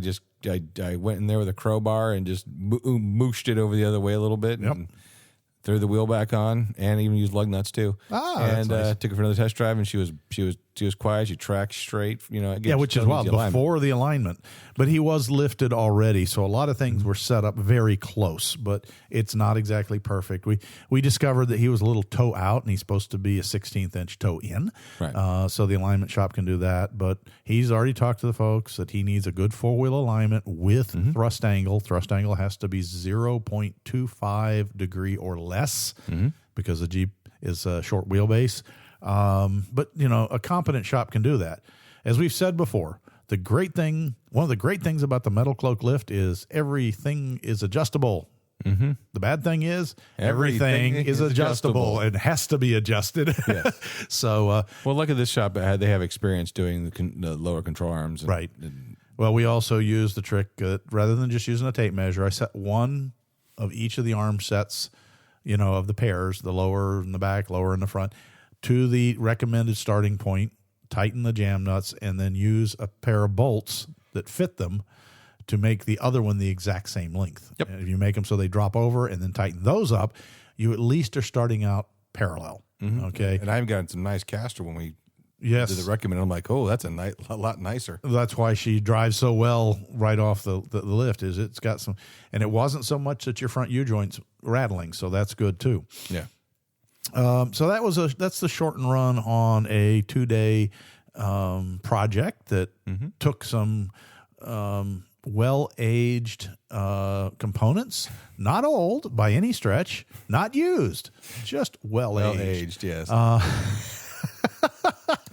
went in there with a crowbar and just mooshed it over the other way a little bit. And threw the wheel back on, and even used lug nuts too. That's nice. Took her for another test drive, and she was quiet. She tracked straight. Yeah, which is wild before the alignment. But he was lifted already, so a lot of things were set up very close. But it's not exactly perfect. We discovered that he was a little toe out, and he's supposed to be a 16th inch toe in. Right. So the alignment shop can do that. But he's already talked to the folks that he needs a good 4-wheel alignment with thrust angle. Thrust angle has to be 0.25 degree or less because the Jeep is a short wheelbase. But a competent shop can do that. As we've said before, one of the great things about the Metalcloak lift is everything is adjustable. The bad thing is everything is adjustable and has to be adjusted. Yes. So, well, look at this shop. They have experience doing the lower control arms. Right. Well, we also use the trick rather than just using a tape measure. I set one of each of the arm sets, of the pairs, the lower in the back, lower in the front, to the recommended starting point, tighten the jam nuts, and then use a pair of bolts that fit them to make the other one the exact same length. Yep. And if you make them so they drop over and then tighten those up, you at least are starting out parallel. Okay. And I've gotten some nice caster when we Yes. did the recommend. I'm like, oh, that's a lot nicer. That's why she drives so well right off the lift. Is it's got some, and it wasn't so much that your front U joints rattling, so that's good too. Yeah. So that's the short and run on a 2-day project that took some well-aged components, not old by any stretch, not used, just well-aged. Yes.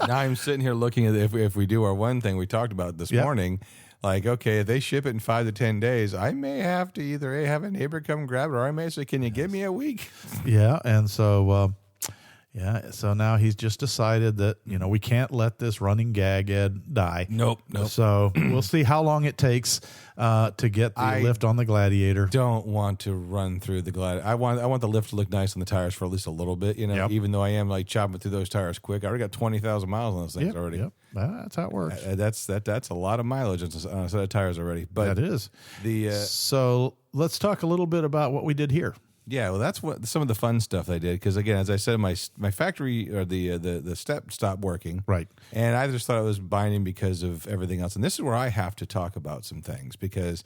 Now I'm sitting here looking at if we do our one thing we talked about this morning, like, okay, if they ship it in 5 to 10 days, I may have to either have a neighbor come grab it, or I may say, can you give me a week? Yeah, and so so now he's just decided that we can't let this running gag Ed die. Nope. So we'll see how long it takes to get the lift on the Gladiator. Don't want to run through the Gladiator. I want the lift to look nice on the tires for at least a little bit. Even though I am like chopping through those tires quick. I already got 20,000 miles on those things already. Yep. That's how it works. That's a lot of mileage on a set of tires already. But that is the so let's talk a little bit about what we did here. Yeah, well, that's what some of the fun stuff I did, because again, as I said, my factory or the step stopped working, right? And I just thought it was binding because of everything else. And this is where I have to talk about some things because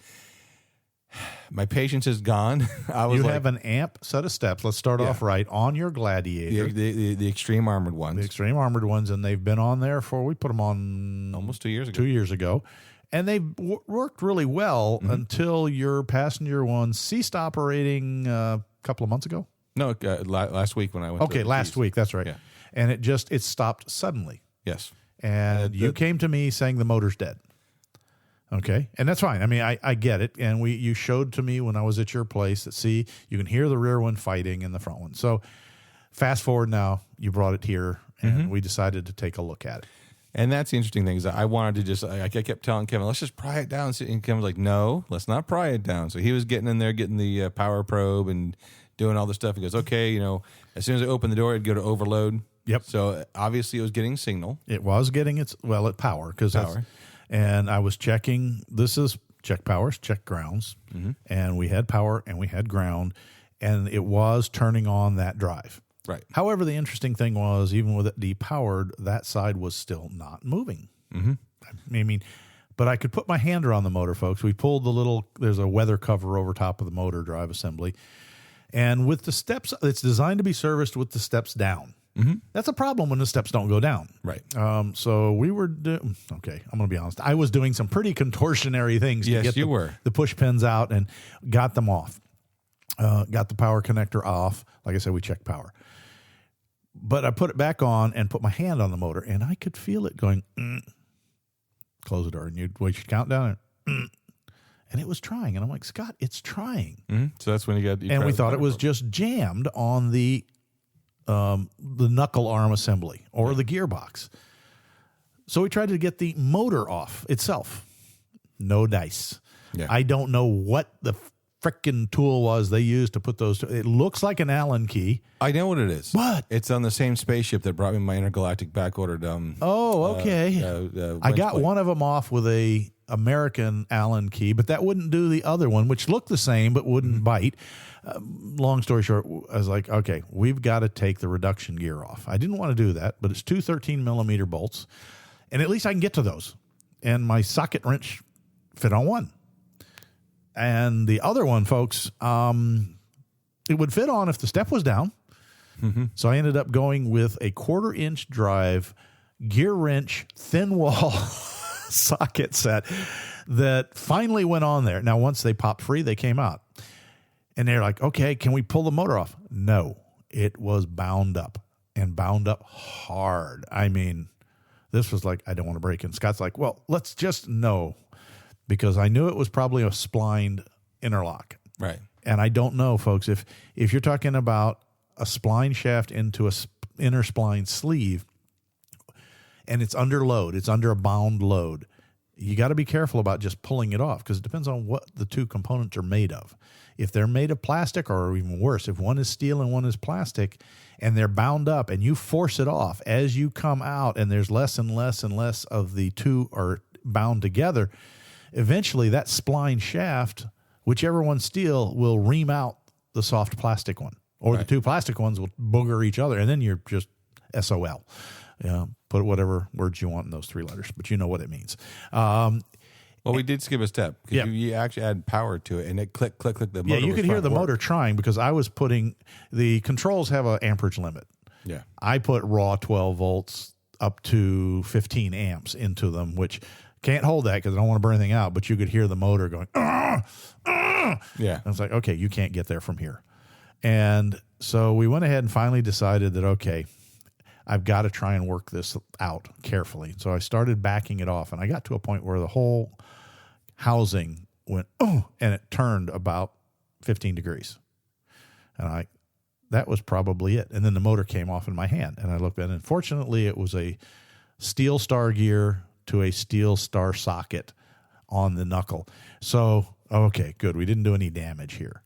my patience is gone. You have an amp set of steps. Let's start off right on your Gladiator, the extreme armored ones, and they've been on there we put them on almost 2 years ago. 2 years ago. And they worked really well until your passenger one ceased operating a couple of months ago. No, last week when I went. Okay, last week. That's right. Yeah. And it stopped suddenly. Yes. And you came to me saying the motor's dead. Okay, and that's fine. I mean, I get it. And you showed to me when I was at your place that you can hear the rear one fighting and the front one. So fast forward now, you brought it here, and we decided to take a look at it. And that's the interesting thing is that I wanted to I kept telling Kevin, let's just pry it down. And Kevin was like, no, let's not pry it down. So he was getting in there, getting the power probe and doing all the stuff. He goes, okay, as soon as I open the door, it'd go to overload. Yep. So obviously it was getting signal. It was getting power. And I was checking, this is check powers, check grounds. And we had power and we had ground. And it was turning on that drive. Right. However, the interesting thing was, even with it depowered, that side was still not moving. I mean, but I could put my hand around the motor, folks. We pulled there's a weather cover over top of the motor drive assembly. And with the steps, it's designed to be serviced with the steps down. That's a problem when the steps don't go down. Right. So we were, I'm going to be honest. I was doing some pretty contortionary things to get the push pins out and got them off. Got the power connector off. Like I said, we checked power. But I put it back on and put my hand on the motor, and I could feel it going, close the door, and you'd count down, and it was trying. And I'm like, Scott, it's trying. So that's when you and we thought it was just jammed on the knuckle arm assembly or the gearbox. So we tried to get the motor off itself. No dice. Yeah. I don't know what the frickin' tool was they used to put those. It looks like an Allen key. I know what it is. What? It's on the same spaceship that brought me my intergalactic backordered. Oh, okay. I got one of them off with a American Allen key, but that wouldn't do the other one, which looked the same but wouldn't bite. Long story short, I was like, okay, we've got to take the reduction gear off. I didn't want to do that, but it's two 13-millimeter bolts, and at least I can get to those. And my socket wrench fit on one. And the other one, folks, it would fit on if the step was down. So I ended up going with a 1/4-inch drive, gear wrench, thin wall socket set that finally went on there. Now, once they popped free, they came out. And they're like, okay, can we pull the motor off? No, it was bound up, and bound up hard. I mean, this was like, I don't want to break it. Scott's like, well, let's just know, because I knew it was probably a splined interlock. Right. And I don't know, folks, if you're talking about a spline shaft into a inner spline sleeve, and it's under load, it's under a bound load, you got to be careful about just pulling it off, because it depends on what the two components are made of. If they're made of plastic, or even worse, if one is steel and one is plastic, and they're bound up, and you force it off as you come out, and there's less and less and less of the two are bound together, eventually that spline shaft, whichever one's steel, will ream out the soft plastic one, or the two plastic ones will booger each other, and then you're just SOL. Put whatever words you want in those three letters, but you know what it means. Well, we did skip a step, because you actually add power to it, and it click. The motor you could hear the motor trying, because I was putting the controls have an amperage limit. Yeah, I put raw 12 volts up to 15 amps into them, which can't hold that because I don't want to burn anything out. But you could hear the motor going. Yeah, and it's like, okay, you can't get there from here. And so we went ahead and finally decided that, okay, I've got to try and work this out carefully. So I started backing it off, and I got to a point where the whole housing went, and it turned about 15 degrees. And that was probably it. And then the motor came off in my hand, and I looked at it, and fortunately it was a steel star gear to a steel star socket on the knuckle. So, okay, good. We didn't do any damage here.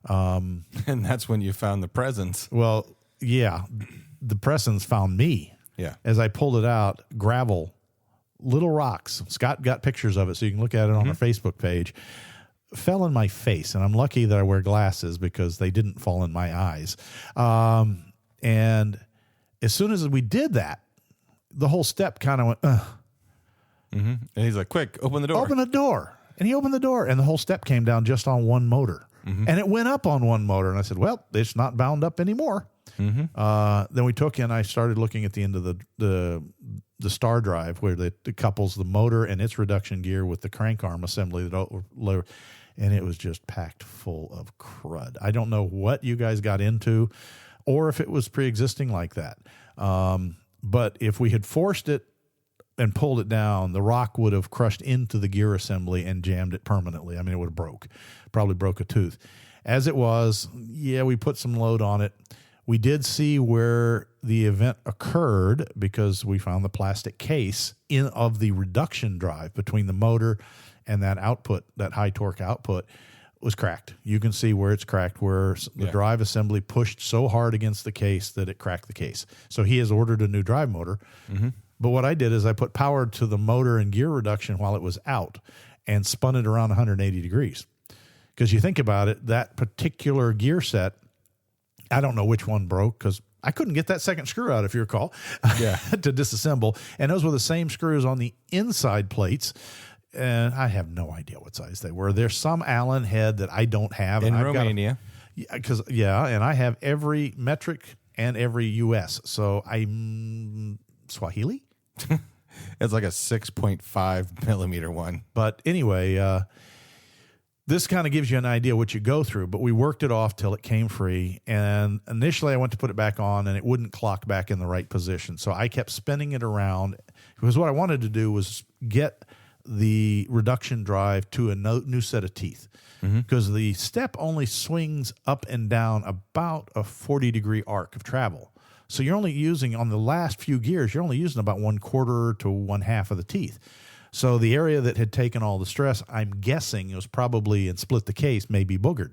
And that's when you found the presents. Well, yeah, the presents found me. Yeah. As I pulled it out, gravel, little rocks. Scott got pictures of it, so you can look at it on our Facebook page. Fell in my face, and I'm lucky that I wear glasses because they didn't fall in my eyes. And as soon as we did that, the whole step kind of went, And he's like, quick, open the door. Open the door. And he opened the door, and the whole step came down just on one motor. And it went up on one motor. And I said, well, it's not bound up anymore. Then we took and I started looking at the end of the star drive, where it couples the motor and its reduction gear with the crank arm assembly, and it was just packed full of crud. I don't know what you guys got into, or if it was pre-existing like that. But if we had forced it and pulled it down, the rock would have crushed into the gear assembly and jammed it permanently. I mean, it would have probably broke a tooth. As it was, we put some load on it. We did see where the event occurred because we found the plastic case of the reduction drive between the motor and that output, that high torque output, was cracked. You can see where it's cracked, where the drive assembly pushed so hard against the case that it cracked the case. So he has ordered a new drive motor. But what I did is I put power to the motor and gear reduction while it was out and spun it around 180 degrees. Because you think about it, that particular gear set, I don't know which one broke because I couldn't get that second screw out, if you recall, to disassemble. And those were the same screws on the inside plates. And I have no idea what size they were. There's some Allen head that I don't have. In Romania. And I have every metric and every US. So I'm Swahili? It's like a 6.5 millimeter one. But anyway, this kind of gives you an idea what you go through, but we worked it off till it came free. And initially I went to put it back on and it wouldn't clock back in the right position. So I kept spinning it around because what I wanted to do was get the reduction drive to a new set of teeth, because the step only swings up and down about a 40-degree arc of travel. So you're only using, on the last few gears, you're only using about 1/4 to 1/2 of the teeth. So the area that had taken all the stress, I'm guessing it was probably, and split the case, maybe boogered.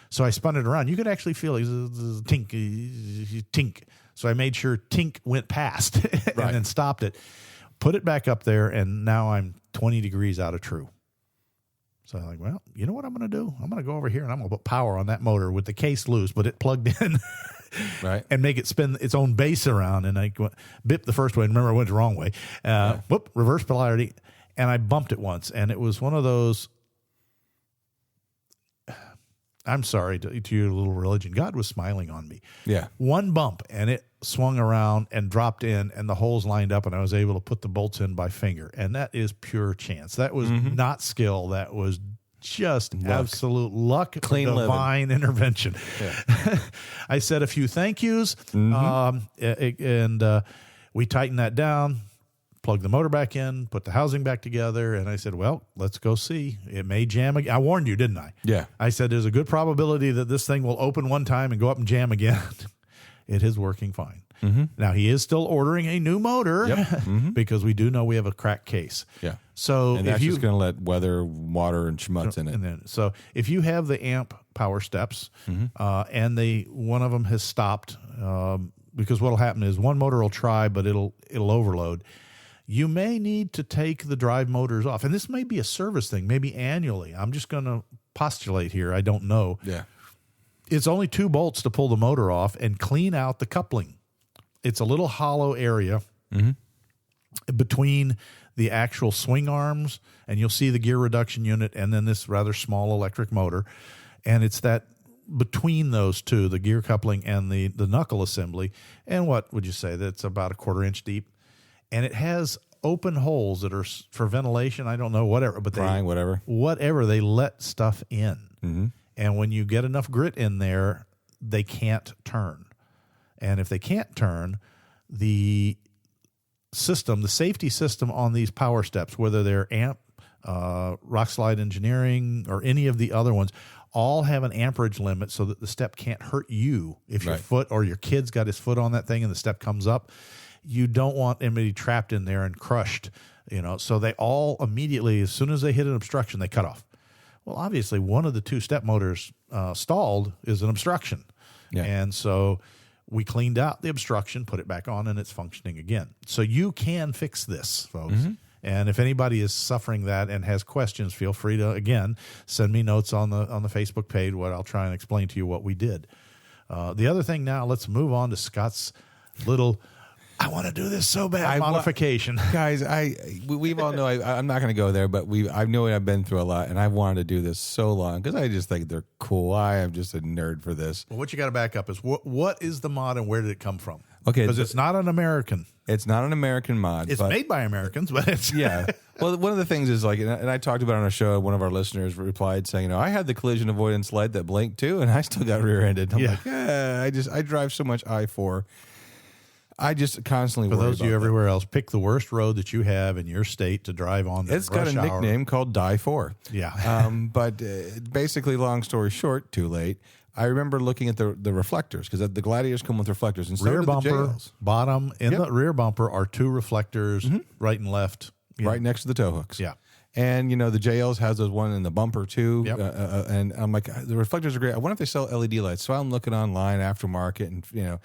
So I spun it around. You could actually feel it, tink, tink. So I made sure tink went past and then stopped it. put it back up there, and now I'm 20 degrees out of true. So I'm like, well, you know what I'm going to do? I'm going to go over here and I'm going to put power on that motor with the case loose, but it plugged in, Right. and make it spin its own base around. And I bipped the first way. Remember, I went the wrong way. Whoop, reverse polarity. And I bumped it once, and it was one of those. I'm sorry to your little religion. God was smiling on me. Yeah. One bump, and it swung around and dropped in, and the holes lined up, and I was able to put the bolts in by finger. And that is pure chance. That was not skill. That was just absolute luck, Clean divine intervention. Yeah. I said a few thank yous, and we tightened that down. Plug the motor back in, put the housing back together, and I said, well, let's go see. It may jam again. I warned you, didn't I? Yeah. I said there's a good probability that this thing will open one time and go up and jam again. It is working fine. Now, he is still ordering a new motor because we do know we have a cracked case. Yeah. So And if that's you just going to let weather, water, and schmutz in it. and then, so if you have the amp power steps and one of them has stopped, because what'll happen is one motor will try, but it'll overload. You may need to take the drive motors off. And this may be a service thing, maybe annually. I'm just going to postulate here. I don't know. Yeah. It's only 2 bolts to pull the motor off and clean out the coupling. It's a little hollow area between the actual swing arms, and you'll see the gear reduction unit and then this rather small electric motor. And it's that between those two, the gear coupling and the knuckle assembly. And what would you say? That's about a 1/4 inch deep. And it has open holes that are for ventilation. I don't know, whatever. But whatever, they let stuff in. And when you get enough grit in there, they can't turn. And if they can't turn, the system, the safety system on these power steps, whether they're amp, Rockslide Engineering, or any of the other ones, all have an amperage limit so that the step can't hurt you. If your foot or your kid's got his foot on that thing and the step comes up, you don't want anybody trapped in there and crushed, so they all immediately, as soon as they hit an obstruction, they cut off. Well, obviously, one of the 2 step motors stalled is an obstruction. Yeah. And so we cleaned out the obstruction, put it back on, and it's functioning again. So you can fix this, folks. And if anybody is suffering that and has questions, feel free to, again, send me notes on the Facebook page where I'll try and explain to you what we did. The other thing now, let's move on to Scott's little... I want to do this so bad. Modification. Guys, we all know I'm not going to go there, but I know I've been through a lot, and I've wanted to do this so long because I just think they're cool. I am just a nerd for this. Well, what you got to back up is what is the mod and where did it come from? Okay. Because it's not an American. It's not an American mod. It's made by Americans, but it's... Yeah. Well, one of the things is and I talked about it on a show, one of our listeners replied saying, I had the collision avoidance light that blinked too, and I still got rear-ended. I'm like, I drive so much I-4. I just constantly worry about those of you everywhere else, pick the worst road that you have in your state to drive on. It's got a nickname called Die 4. Yeah. But basically, long story short, too late. I remember looking at the reflectors because the Gladiators come with reflectors. And so rear do bumper, the JLs. bottom, in the rear bumper are 2 reflectors, right and left. Right next to the tow hooks. Yeah. And, the JLs has those one in the bumper, too. Yep. And I'm like, the reflectors are great. I wonder if they sell LED lights. So I'm looking online aftermarket and,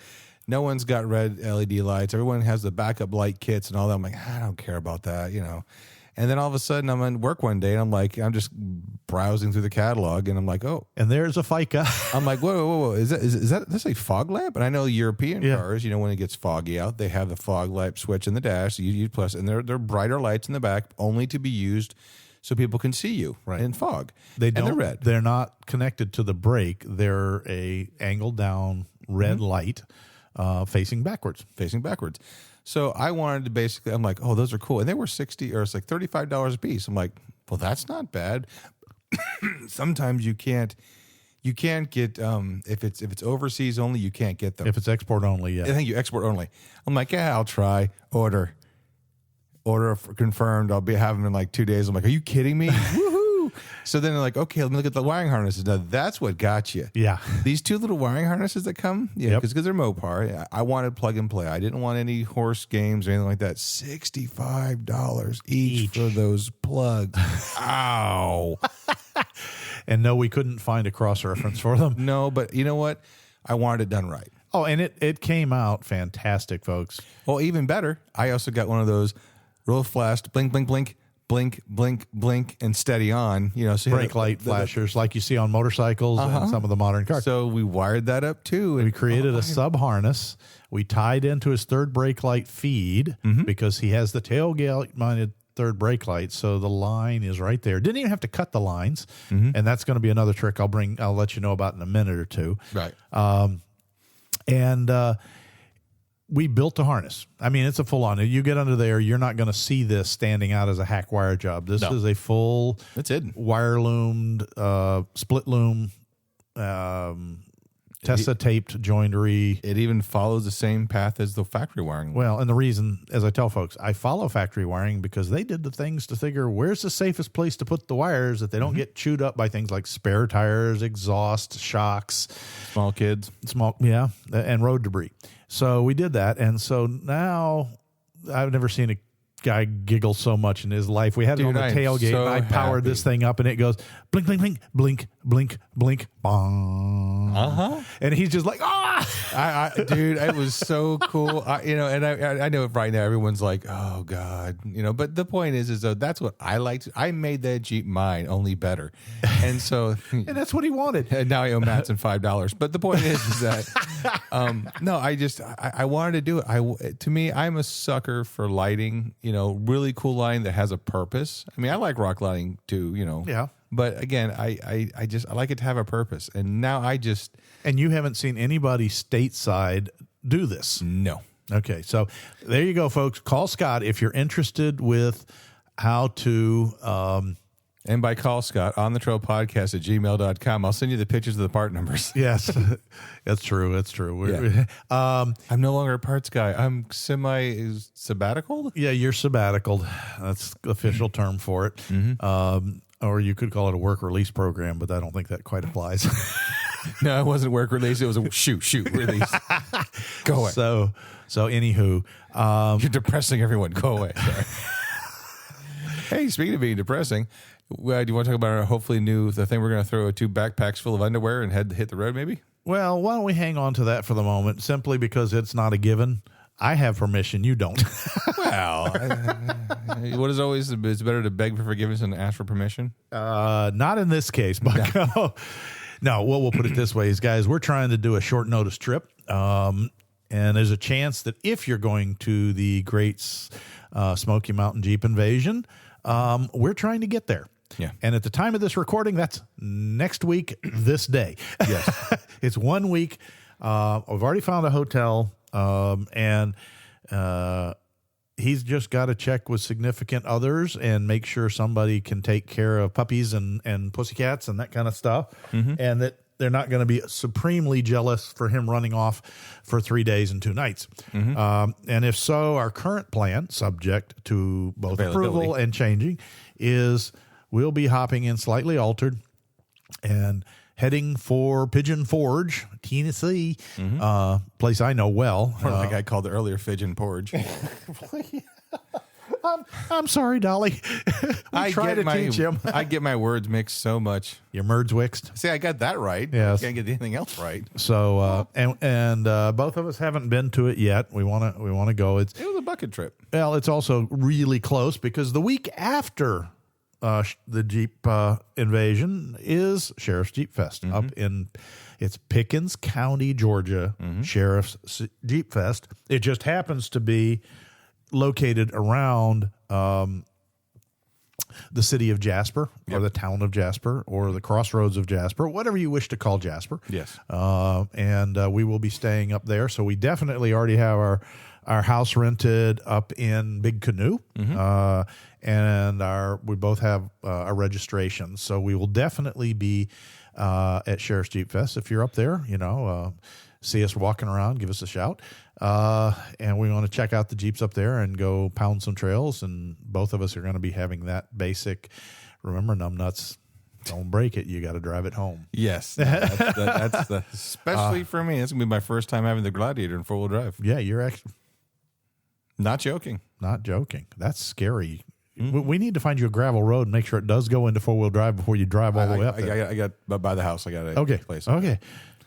no one's got red LED lights. Everyone has the backup light kits and all that. I'm like, I don't care about that, And then all of a sudden, I'm at work one day, and I'm just browsing through the catalog, and I'm like, oh. And there's a FICA. I'm like, whoa. Is that a fog lamp? And I know European cars, when it gets foggy out, they have the fog lamp switch in the dash, UV plus, and they're brighter lights in the back, only to be used so people can see you in fog. They're red. They're not connected to the brake. They're a angled down red light. Facing backwards. So I wanted to basically, I'm like, oh, those are cool. And they were $60 or it's like $35 a piece. I'm like, well, that's not bad. Sometimes you can't get, if it's overseas only, you can't get them. If it's export only, yeah. I think you export only. I'm like, yeah, I'll try. Order confirmed. I'll be having them in like 2 days. I'm like, are you kidding me? Woohoo! So then they're like, okay, let me look at the wiring harnesses. Now that's what got you. Yeah. These 2 little wiring harnesses that come, because they're Mopar. I wanted plug and play. I didn't want any horse games or anything like that. $65 each for those plugs. Ow. And no, we couldn't find a cross-reference for them. No, but you know what? I wanted it done right. Oh, and it came out fantastic, folks. Well, even better, I also got one of those real fast, blink, blink, blink, blink, blink, blink, and steady on. So brake light flashers like you see on motorcycles and some of the modern cars. So we wired that up too. We created a sub harness. We tied into his third brake light feed because he has the tailgate mounted third brake light. So the line is right there. Didn't even have to cut the lines. And that's going to be another trick I'll let you know about in a minute or two. Right. We built a harness. I mean, it's a full on. You get under there, you're not going to see this standing out as a hack wire job. This is a full wire loomed, split loom, Tessa taped joinery. It even follows the same path as the factory wiring. Well, and the reason, as I tell folks, I follow factory wiring because they did the things to figure where's the safest place to put the wires that they don't get chewed up by things like spare tires, exhaust, shocks. Small kids. And road debris. So we did that. And so now I've never seen a guy giggle so much in his life. We had it on the tailgate, and I powered this thing up, and it goes blink, blink, blink, blink, blink, blink, bong. And he's just like, Dude, it was so cool. I know right now everyone's like, oh God, but the point is though, that's what I liked. I made that Jeep mine only better. And so, and that's what he wanted. And now I owe Mattson $5. But the point is that, no, I wanted to do it. To me, I'm a sucker for lighting, really cool lighting that has a purpose. I mean, I like rock lighting too, Yeah. But again, I like it to have a purpose. And now And you haven't seen anybody stateside do this? No. Okay, so there you go, folks. Call Scott if you're interested with how to... and by call Scott, on the trail podcast at gmail.com. I'll send you the pictures of the part numbers. Yes, that's true. That's true. Yeah. I'm no longer a parts guy. I'm sabbatical. Yeah, you're sabbatical. That's the official term for it. Or you could call it a work release program, but I don't think that quite applies. No, it wasn't work release. It was a shoot release. Go away. So anywho, you're depressing everyone. Go away. Sorry. Hey, speaking of being depressing, do you want to talk about our hopefully the thing we're going to throw 2 backpacks full of underwear and hit the road maybe? Well, why don't we hang on to that for the moment, simply because it's not a given. I have permission. You don't. Well, what is always, it's better to beg for forgiveness than to ask for permission? Not in this case, Bucko. No, well, we'll put it this way, guys, we're trying to do a short notice trip. And there's a chance that if you're going to the Great Smoky Mountain Jeep Invasion, we're trying to get there. Yeah. And at the time of this recording, that's next week, this day. Yes. It's 1 week. I've already found a hotel. And he's just got to check with significant others and make sure somebody can take care of puppies and pussycats and that kind of stuff. And that they're not going to be supremely jealous for him running off for 3 days and 2 nights. And if so, our current plan, subject to both approval and changing, is we'll be hopping in slightly altered and heading for Pigeon Forge, Tennessee, place I know well. Or like I called it earlier, Pigeon Porge. I'm sorry, Dolly. I try to teach him. I get my words mixed so much. Your merds wixed. See, I got that right. Yes. I can't get anything else right. So, and both of us haven't been to it yet. We want to go. It was a bucket trip. Well, it's also really close because the week after the Jeep invasion is Sheriff's Jeep Fest up in Pickens County, Georgia. Sheriff's Jeep Fest. It just happens to be located around the city of Jasper, or the town of Jasper, or the crossroads of Jasper, whatever you wish to call Jasper. Yes. And we will be staying up there. So we definitely already have our house rented up in Big Canoe. And we both have our registration. So we will definitely be at Sheriff's Jeep Fest. If you're up there, see us walking around, give us a shout. And we want to check out the Jeeps up there and go pound some trails. And both of us are going to be having that basic, remember, numbnuts, don't break it. You got to drive it home. Yes. That's especially for me. It's going to be my first time having the Gladiator in four-wheel drive. Yeah, you're actually. Not joking. Not joking. That's scary. We need to find you a gravel road and make sure it does go into four-wheel drive before you drive all the way up there. I got by the house. I got a place. Okay.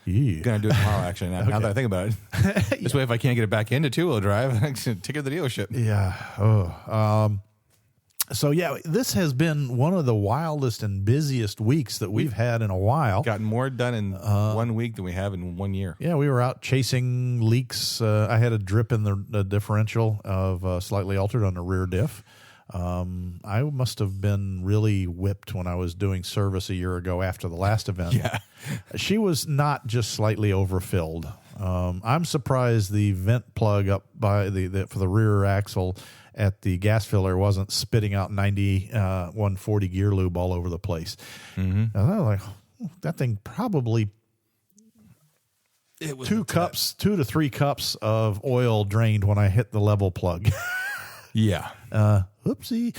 Yeah. Gonna do it tomorrow, actually. Now that I think about it, this way, if I can't get it back into 2-wheel drive, I can take it to the dealership. Yeah. Oh. So yeah, this has been one of the wildest and busiest weeks that we've had in a while. Gotten more done in 1 week than we have in 1 year. Yeah, we were out chasing leaks. I had a drip in the differential of slightly altered on the rear diff. I must have been really whipped when I was doing service a year ago after the last event. Yeah. She was not just slightly overfilled. I'm surprised the vent plug up by for the rear axle at the gas filler wasn't spitting out 140 gear lube all over the place. Mm-hmm. And I was like, that thing probably It was 2 to 3 cups of oil drained when I hit the level plug. Yeah. Oopsie.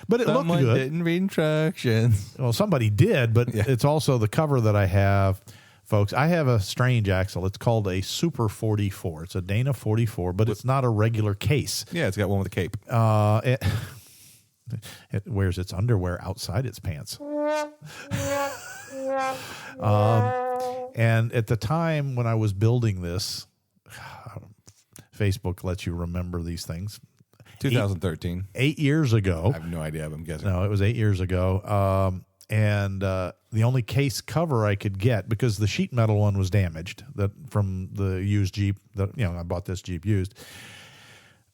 But it Someone looked good. didn't read instructions. Well, somebody did, but it's also the cover that I have. Folks, I have a strange axle. It's called a Super 44. It's a Dana 44, but it's not a regular case. Yeah, it's got one with a cape. It wears its underwear outside its pants. And at the time when I was building this, Facebook lets you remember these things. 2013. 8 years ago. I have no idea, but I'm guessing. No, it was 8 years ago. And the only case cover I could get, because the sheet metal one was damaged from the used Jeep. I bought this Jeep used.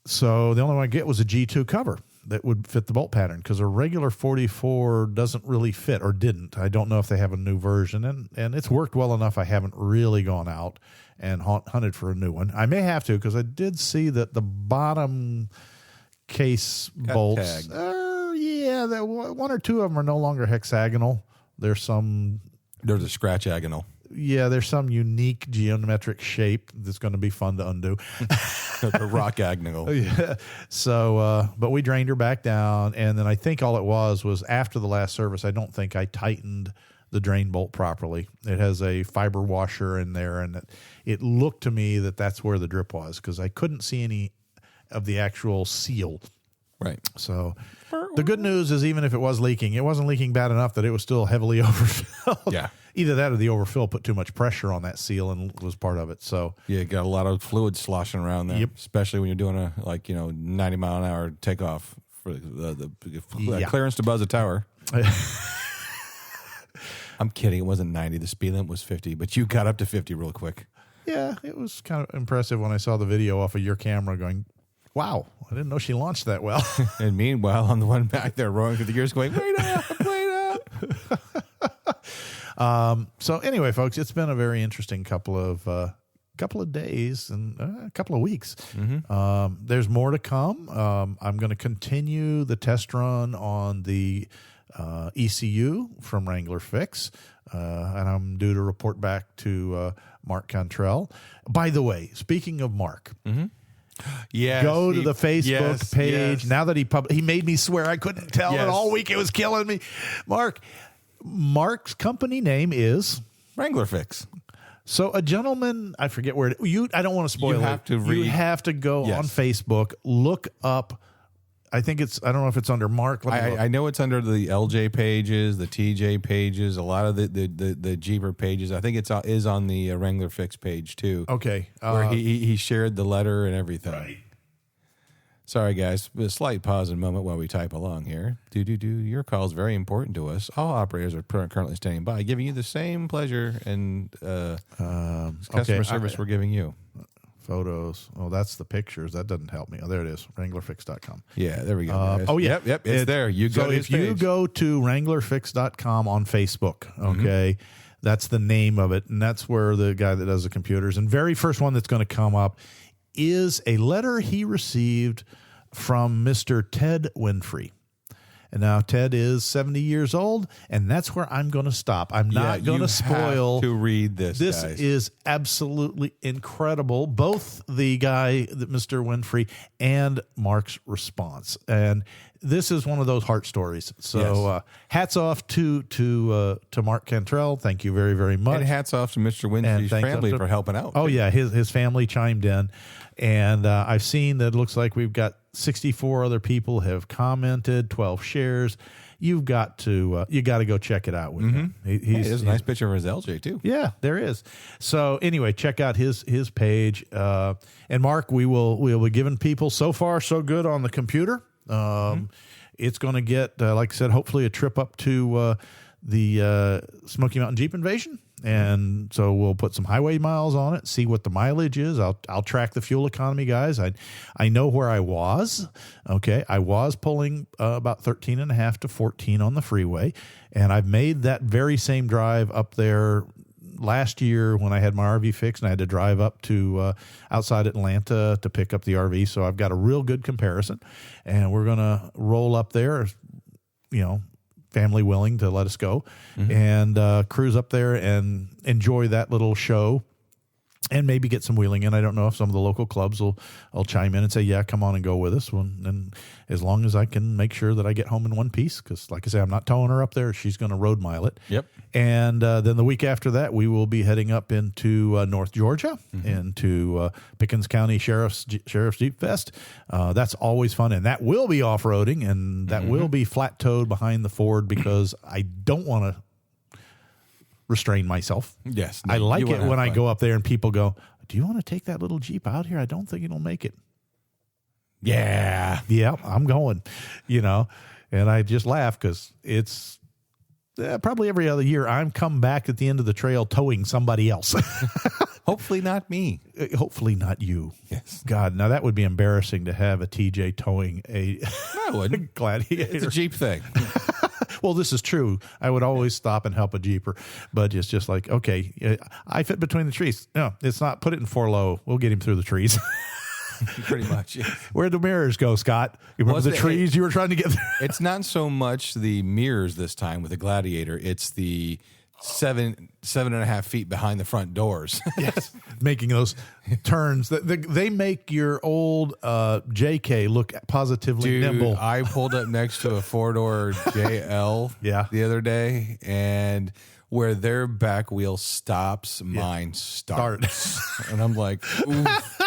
So the only one I get was a G2 cover that would fit the bolt pattern, because a regular 44 doesn't really fit, or didn't. I don't know if they have a new version, and it's worked well enough. I haven't really gone out and hunted for a new one. I may have to, because I did see that the bottom case bolts, that 1 or 2 of them are no longer hexagonal. There's a scratch agonal. Yeah, there's some unique geometric shape that's going to be fun to undo. The rock agonal. Yeah. So, but we drained her back down, and then I think all it was after the last service, I don't think I tightened the drain bolt properly. It has a fiber washer in there, and it looked to me that that's where the drip was, because I couldn't see any of the actual seal. Right. So the good news is, even if it was leaking, it wasn't leaking bad enough that it was still heavily overfilled. Yeah. Either that or the overfill put too much pressure on that seal and was part of it. So yeah, got a lot of fluid sloshing around there. Yep. Especially when you're doing a 90 mile an hour takeoff for the clearance to buzz a tower. I'm kidding. It wasn't 90. The speed limit was 50, but you got up to 50 real quick. Yeah, it was kind of impressive when I saw the video off of your camera going, wow, I didn't know she launched that well. And meanwhile, I'm the one back there roaring through the gears going, wait up. So anyway, folks, it's been a very interesting couple of days and a couple of weeks. Mm-hmm. There's more to come. I'm going to continue the test run on the ECU from Wrangler Fix, and I'm due to report back to Mark Cantrell. By the way, speaking of Mark, yes, go to the Facebook page. Yes. Now that he made me swear I couldn't tell it all week, it was killing me. Mark's company name is Wrangler Fix. So a gentleman, I forget where I don't want to spoil it. You have to go on Facebook, look up. I don't know if it's under Mark. I know it's under the LJ pages, the TJ pages, a lot of the Jeeper pages. I think it is on the Wrangler Fix page too. Okay. Where he shared the letter and everything. Right. Sorry, guys. A slight pause and moment while we type along here. Your call is very important to us. All operators are currently standing by, giving you the same pleasure and customer service we're giving you. Photos. Oh, that's the pictures. That doesn't help me. Oh, there it is. WranglerFix.com. Yeah, there we go. Yep. It's there. You go. So if you go to WranglerFix.com on Facebook, okay, that's the name of it, and that's where the guy that does the computers. And very first one that's going to come up is a letter he received from Mr. Ted Winfrey. And now Ted is 70 years old, and that's where I'm going to stop. I'm not going to spoil. Have to read this. This guys. is absolutely incredible. Both the guy, Mr. Winfrey, and Mark's response. And this is one of those heart stories. So hats off to Mark Cantrell. Thank you very, very much. And hats off to Mr. Winfrey's family for helping out. Oh, yeah. His family chimed in. And I've seen that it looks like we've got 64 other people have commented, 12 shares. you got to go check it out with him. There's a nice picture of his LJ too. Yeah, there is. So anyway, check out his page. And Mark, we'll be giving people so far so good on the computer. It's going to get, like I said, hopefully a trip up to the Smoky Mountain Jeep Invasion. And so we'll put some highway miles on it, see what the mileage is. I'll track the fuel economy, guys. I know where I was. Okay. I was pulling about 13 and a half to 14 on the freeway. And I've made that very same drive up there last year when I had my RV fixed and I had to drive up to outside Atlanta to pick up the RV. So I've got a real good comparison, and we're going to roll up there, family willing to let us go, and cruise up there and enjoy that little show and maybe get some wheeling in. I don't know if some of the local clubs will chime in and say, yeah, come on and go with us. And as long as I can make sure that I get home in one piece, because like I say, I'm not towing her up there. She's going to road mile it. Yep. And then the week after that, we will be heading up into North Georgia, into Pickens County Sheriff's Jeep Fest. That's always fun. And that will be off-roading, and that will be flat-towed behind the Ford, because I don't want to restrain myself. Yes. I like it when I go up there and people go, do you want to take that little Jeep out here? I don't think it'll make it. Yeah. Yeah, I'm going, and I just laugh because it's probably every other year I'm come back at the end of the trail towing somebody else. Hopefully not me. Hopefully not you. Yes. God, now that would be embarrassing to have a TJ towing a I wouldn't. Gladiator. It's a Jeep thing. Well, this is true. I would always stop and help a Jeeper, but it's just like, okay, I fit between the trees. No, it's not. Put it in 4 low. We'll get him through the trees. Pretty much. Yes. Where'd the mirrors go, Scott? You remember the trees you were trying to get there? It's not so much the mirrors this time with the Gladiator. It's the 7.5 feet behind the front doors. Yes, making those turns. They make your old JK look positively nimble. I pulled up next to a 4-door JL the other day, and where their back wheel stops, mine starts. And I'm like, oof.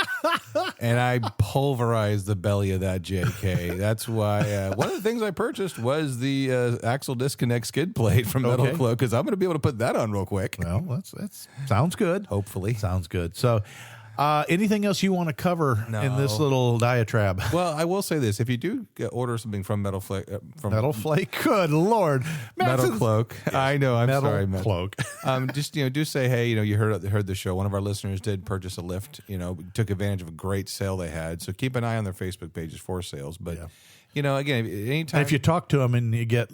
And I pulverized the belly of that JK. That's why one of the things I purchased was the axle disconnect skid plate from Metalcloak, because I'm going to be able to put that on real quick. Well, that's sounds good. Hopefully. Sounds good. So anything else you want to cover in this little diatribe? Well, I will say this. If you do order something from Metalflake, good Lord. Metalcloak. Yes. I know. I'm sorry, Metalcloak. Just, do say, hey, you heard the show. One of our listeners did purchase a lift, took advantage of a great sale they had. So keep an eye on their Facebook pages for sales. But, again, anytime. And if you talk to them and you get,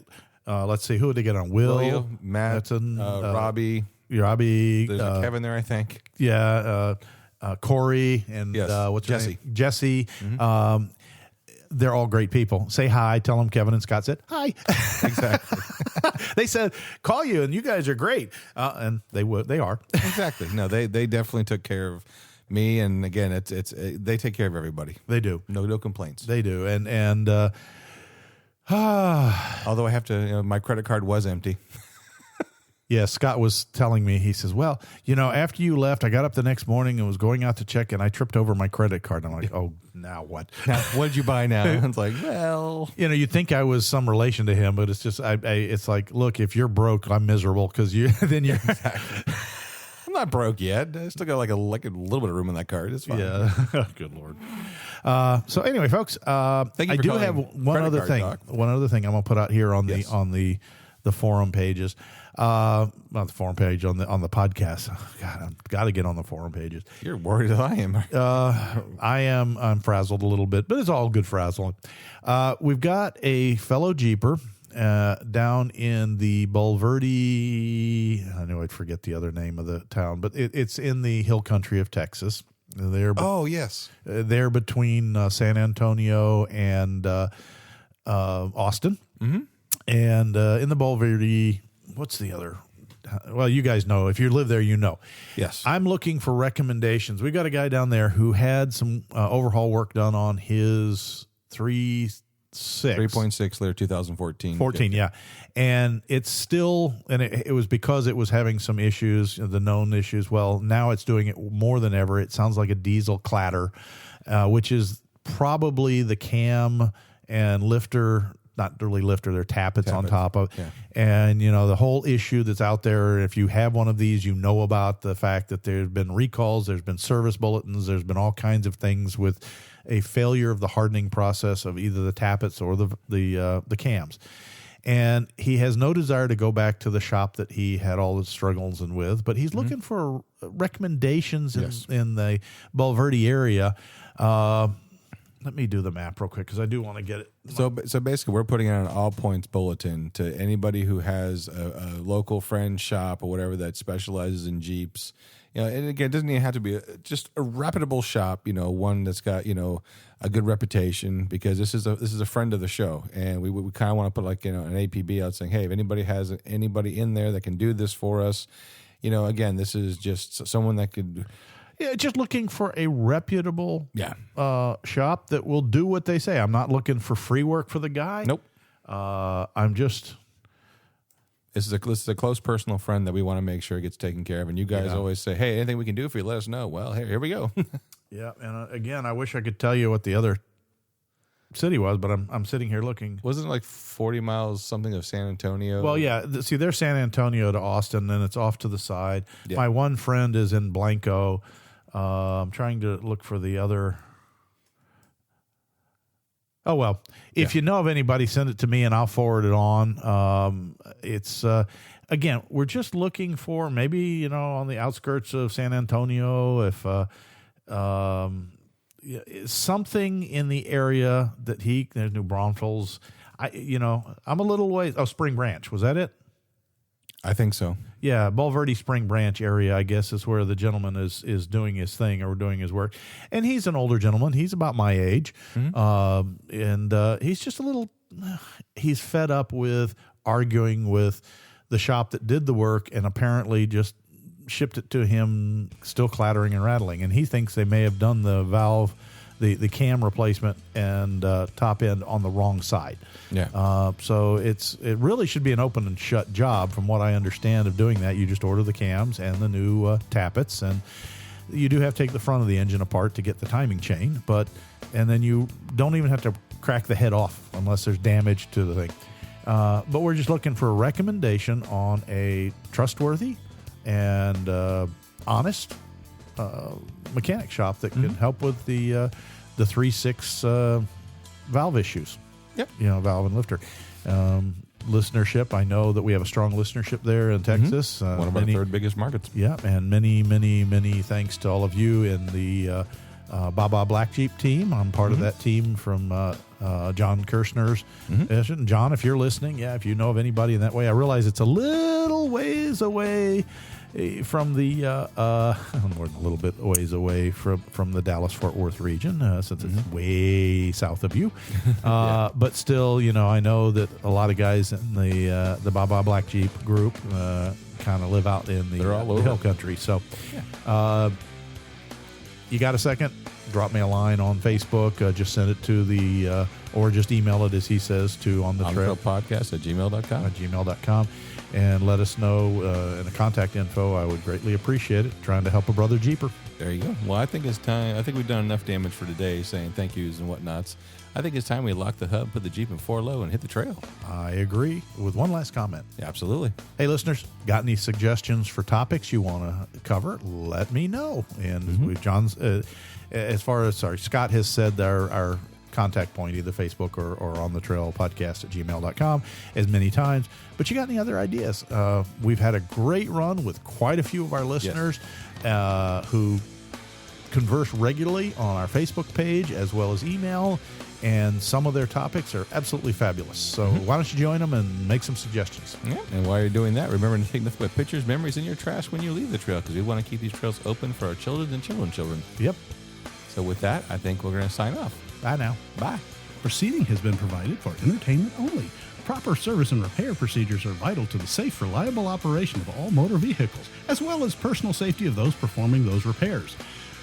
let's see, who would they get on? Will, Matt, Robbie. Robbie. There's a Kevin there, I think. Yeah. Corey and what's her name? Jesse. They're all great people. Say hi. Tell them Kevin and Scott said hi. Exactly. They said call you, and you guys are great, and they are exactly. No, they definitely took care of me, and again, it's they take care of everybody. They do. No complaints. They do, and although I have to, my credit card was empty. Yeah, Scott was telling me, he says, well, after you left, I got up the next morning and was going out to check, and I tripped over my credit card. And I'm like, oh, now what? Now, what did you buy now? And it's like, well. You'd think I was some relation to him, but it's just, it's like, look, if you're broke, I'm miserable, because then you're. Exactly. I'm not broke yet. I still got like a little bit of room in that card. It's fine. Yeah. Good Lord. So anyway, folks, Thank you I for do calling have one other thing. Doc. One other thing I'm going to put out here on the forum pages. Not the forum page, on the podcast. Oh, God, I've got to get on the forum pages. You're worried as I am. I'm frazzled a little bit, but it's all good frazzling. We've got a fellow Jeeper down in the Bulverde. I knew I'd forget the other name of the town, but it's in the hill country of Texas. Yes. They're between San Antonio and Austin. Mm-hmm. And in the Bulverde, what's the other? Well, you guys know. If you live there, you know. Yes. I'm looking for recommendations. We've got a guy down there who had some overhaul work done on his 3.6 liter 2014. 14, yeah. And it's still, and it was because it was having some issues, the known issues. Well, now it's doing it more than ever. It sounds like a diesel clatter, which is probably the cam and lifter not really lifter, they're tappets on Tappets, top of. yeah. And, the whole issue that's out there, if you have one of these, about the fact that there's been recalls, there's been service bulletins, there's been all kinds of things with a failure of the hardening process of either the tappets or the cams. And he has no desire to go back to the shop that he had all the struggles with, but he's looking for recommendations in the Bulverde area. Let me do the map real quick because I do want to get it. So basically, we're putting out an all points bulletin to anybody who has a local friend shop or whatever that specializes in Jeeps. And again, it doesn't even have to be just a reputable shop. One that's got a good reputation, because this is a friend of the show, and we kind of want to put an APB out saying, hey, if anybody has anybody in there that can do this for us, again, this is just someone that could. Yeah, just looking for a reputable shop that will do what they say. I'm not looking for free work for the guy. Nope. I'm just. This is a close personal friend that we want to make sure gets taken care of. And you guys always say, hey, anything we can do for you, let us know. Well, here we go. Yeah, and again, I wish I could tell you what the other city was, but I'm sitting here looking. Wasn't it like 40 miles something of San Antonio? Well, yeah. See, there's San Antonio to Austin, and it's off to the side. Yeah. My one friend is in Blanco. I'm trying to look for the other. Oh, well, if you know of anybody, send it to me and I'll forward it on. It's, again, we're just looking for maybe, on the outskirts of San Antonio, if something in the area that there's New Braunfels. I'm a little ways. Oh, Spring Branch. Was that it? I think so. Yeah, Bulverde Spring Branch area, I guess, is where the gentleman is doing his thing or doing his work. And he's an older gentleman. He's about my age. Mm-hmm. And he's just he's fed up with arguing with the shop that did the work and apparently just shipped it to him still clattering and rattling. And he thinks they may have done the valve, the cam replacement and top end on the wrong side. Yeah. So it really should be an open and shut job from what I understand of doing that. You just order the cams and the new tappets, and you do have to take the front of the engine apart to get the timing chain, and then you don't even have to crack the head off unless there's damage to the thing. But we're just looking for a recommendation on a trustworthy and honest mechanic shop that can help with the 3.6 valve issues. Yep. Valve and lifter. Listenership. I know that we have a strong listenership there in Texas. One of our third biggest markets. Yeah, and many, many, many thanks to all of you in the Baba Black Jeep team. I'm part of that team from John Kirshner's. John, if you're listening, if you know of anybody in that way, I realize it's a little ways away from the more than a little bit ways away from the Dallas-Fort Worth region, since it's way south of you. But still, I know that a lot of guys in the Baba Black Jeep group kind of live out in the hill country. So you got a second? Drop me a line on Facebook. Just send it to or just email it, as he says, to On the Trail Podcast at gmail.com. And let us know in the contact info. I would greatly appreciate it. Trying to help a brother Jeeper. There you go. Well, I think it's time. I think we've done enough damage for today, saying thank yous and whatnots. I think it's time we lock the hub, put the Jeep in 4 low, and hit the trail. I agree. With one last comment. Yeah, absolutely. Hey, listeners, got any suggestions for topics you want to cover? Let me know. And John's, as far as Scott has said, our contact point, either Facebook or On the Trail Podcast at gmail.com as many times. But you got any other ideas? We've had a great run with quite a few of our listeners who converse regularly on our Facebook page as well as email, and some of their topics are absolutely fabulous. So why don't you join them and make some suggestions? Yeah. And while you're doing that, remember to take nothing but pictures, memories, and your trash when you leave the trail, because we want to keep these trails open for our children and children. Yep. So with that, I think we're going to sign off. Bye now. Bye. Proceeding has been provided for entertainment only. Proper service and repair procedures are vital to the safe, reliable operation of all motor vehicles, as well as personal safety of those performing those repairs.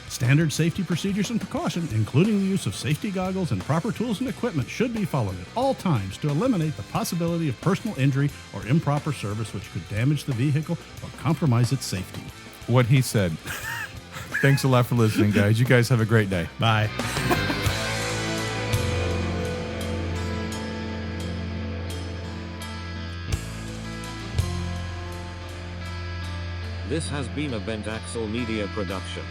Standard safety procedures and precautions, including the use of safety goggles and proper tools and equipment, should be followed at all times to eliminate the possibility of personal injury or improper service which could damage the vehicle or compromise its safety. What he said. Thanks a lot for listening, guys. You guys have a great day. Bye. This has been a Bent Axle Media production.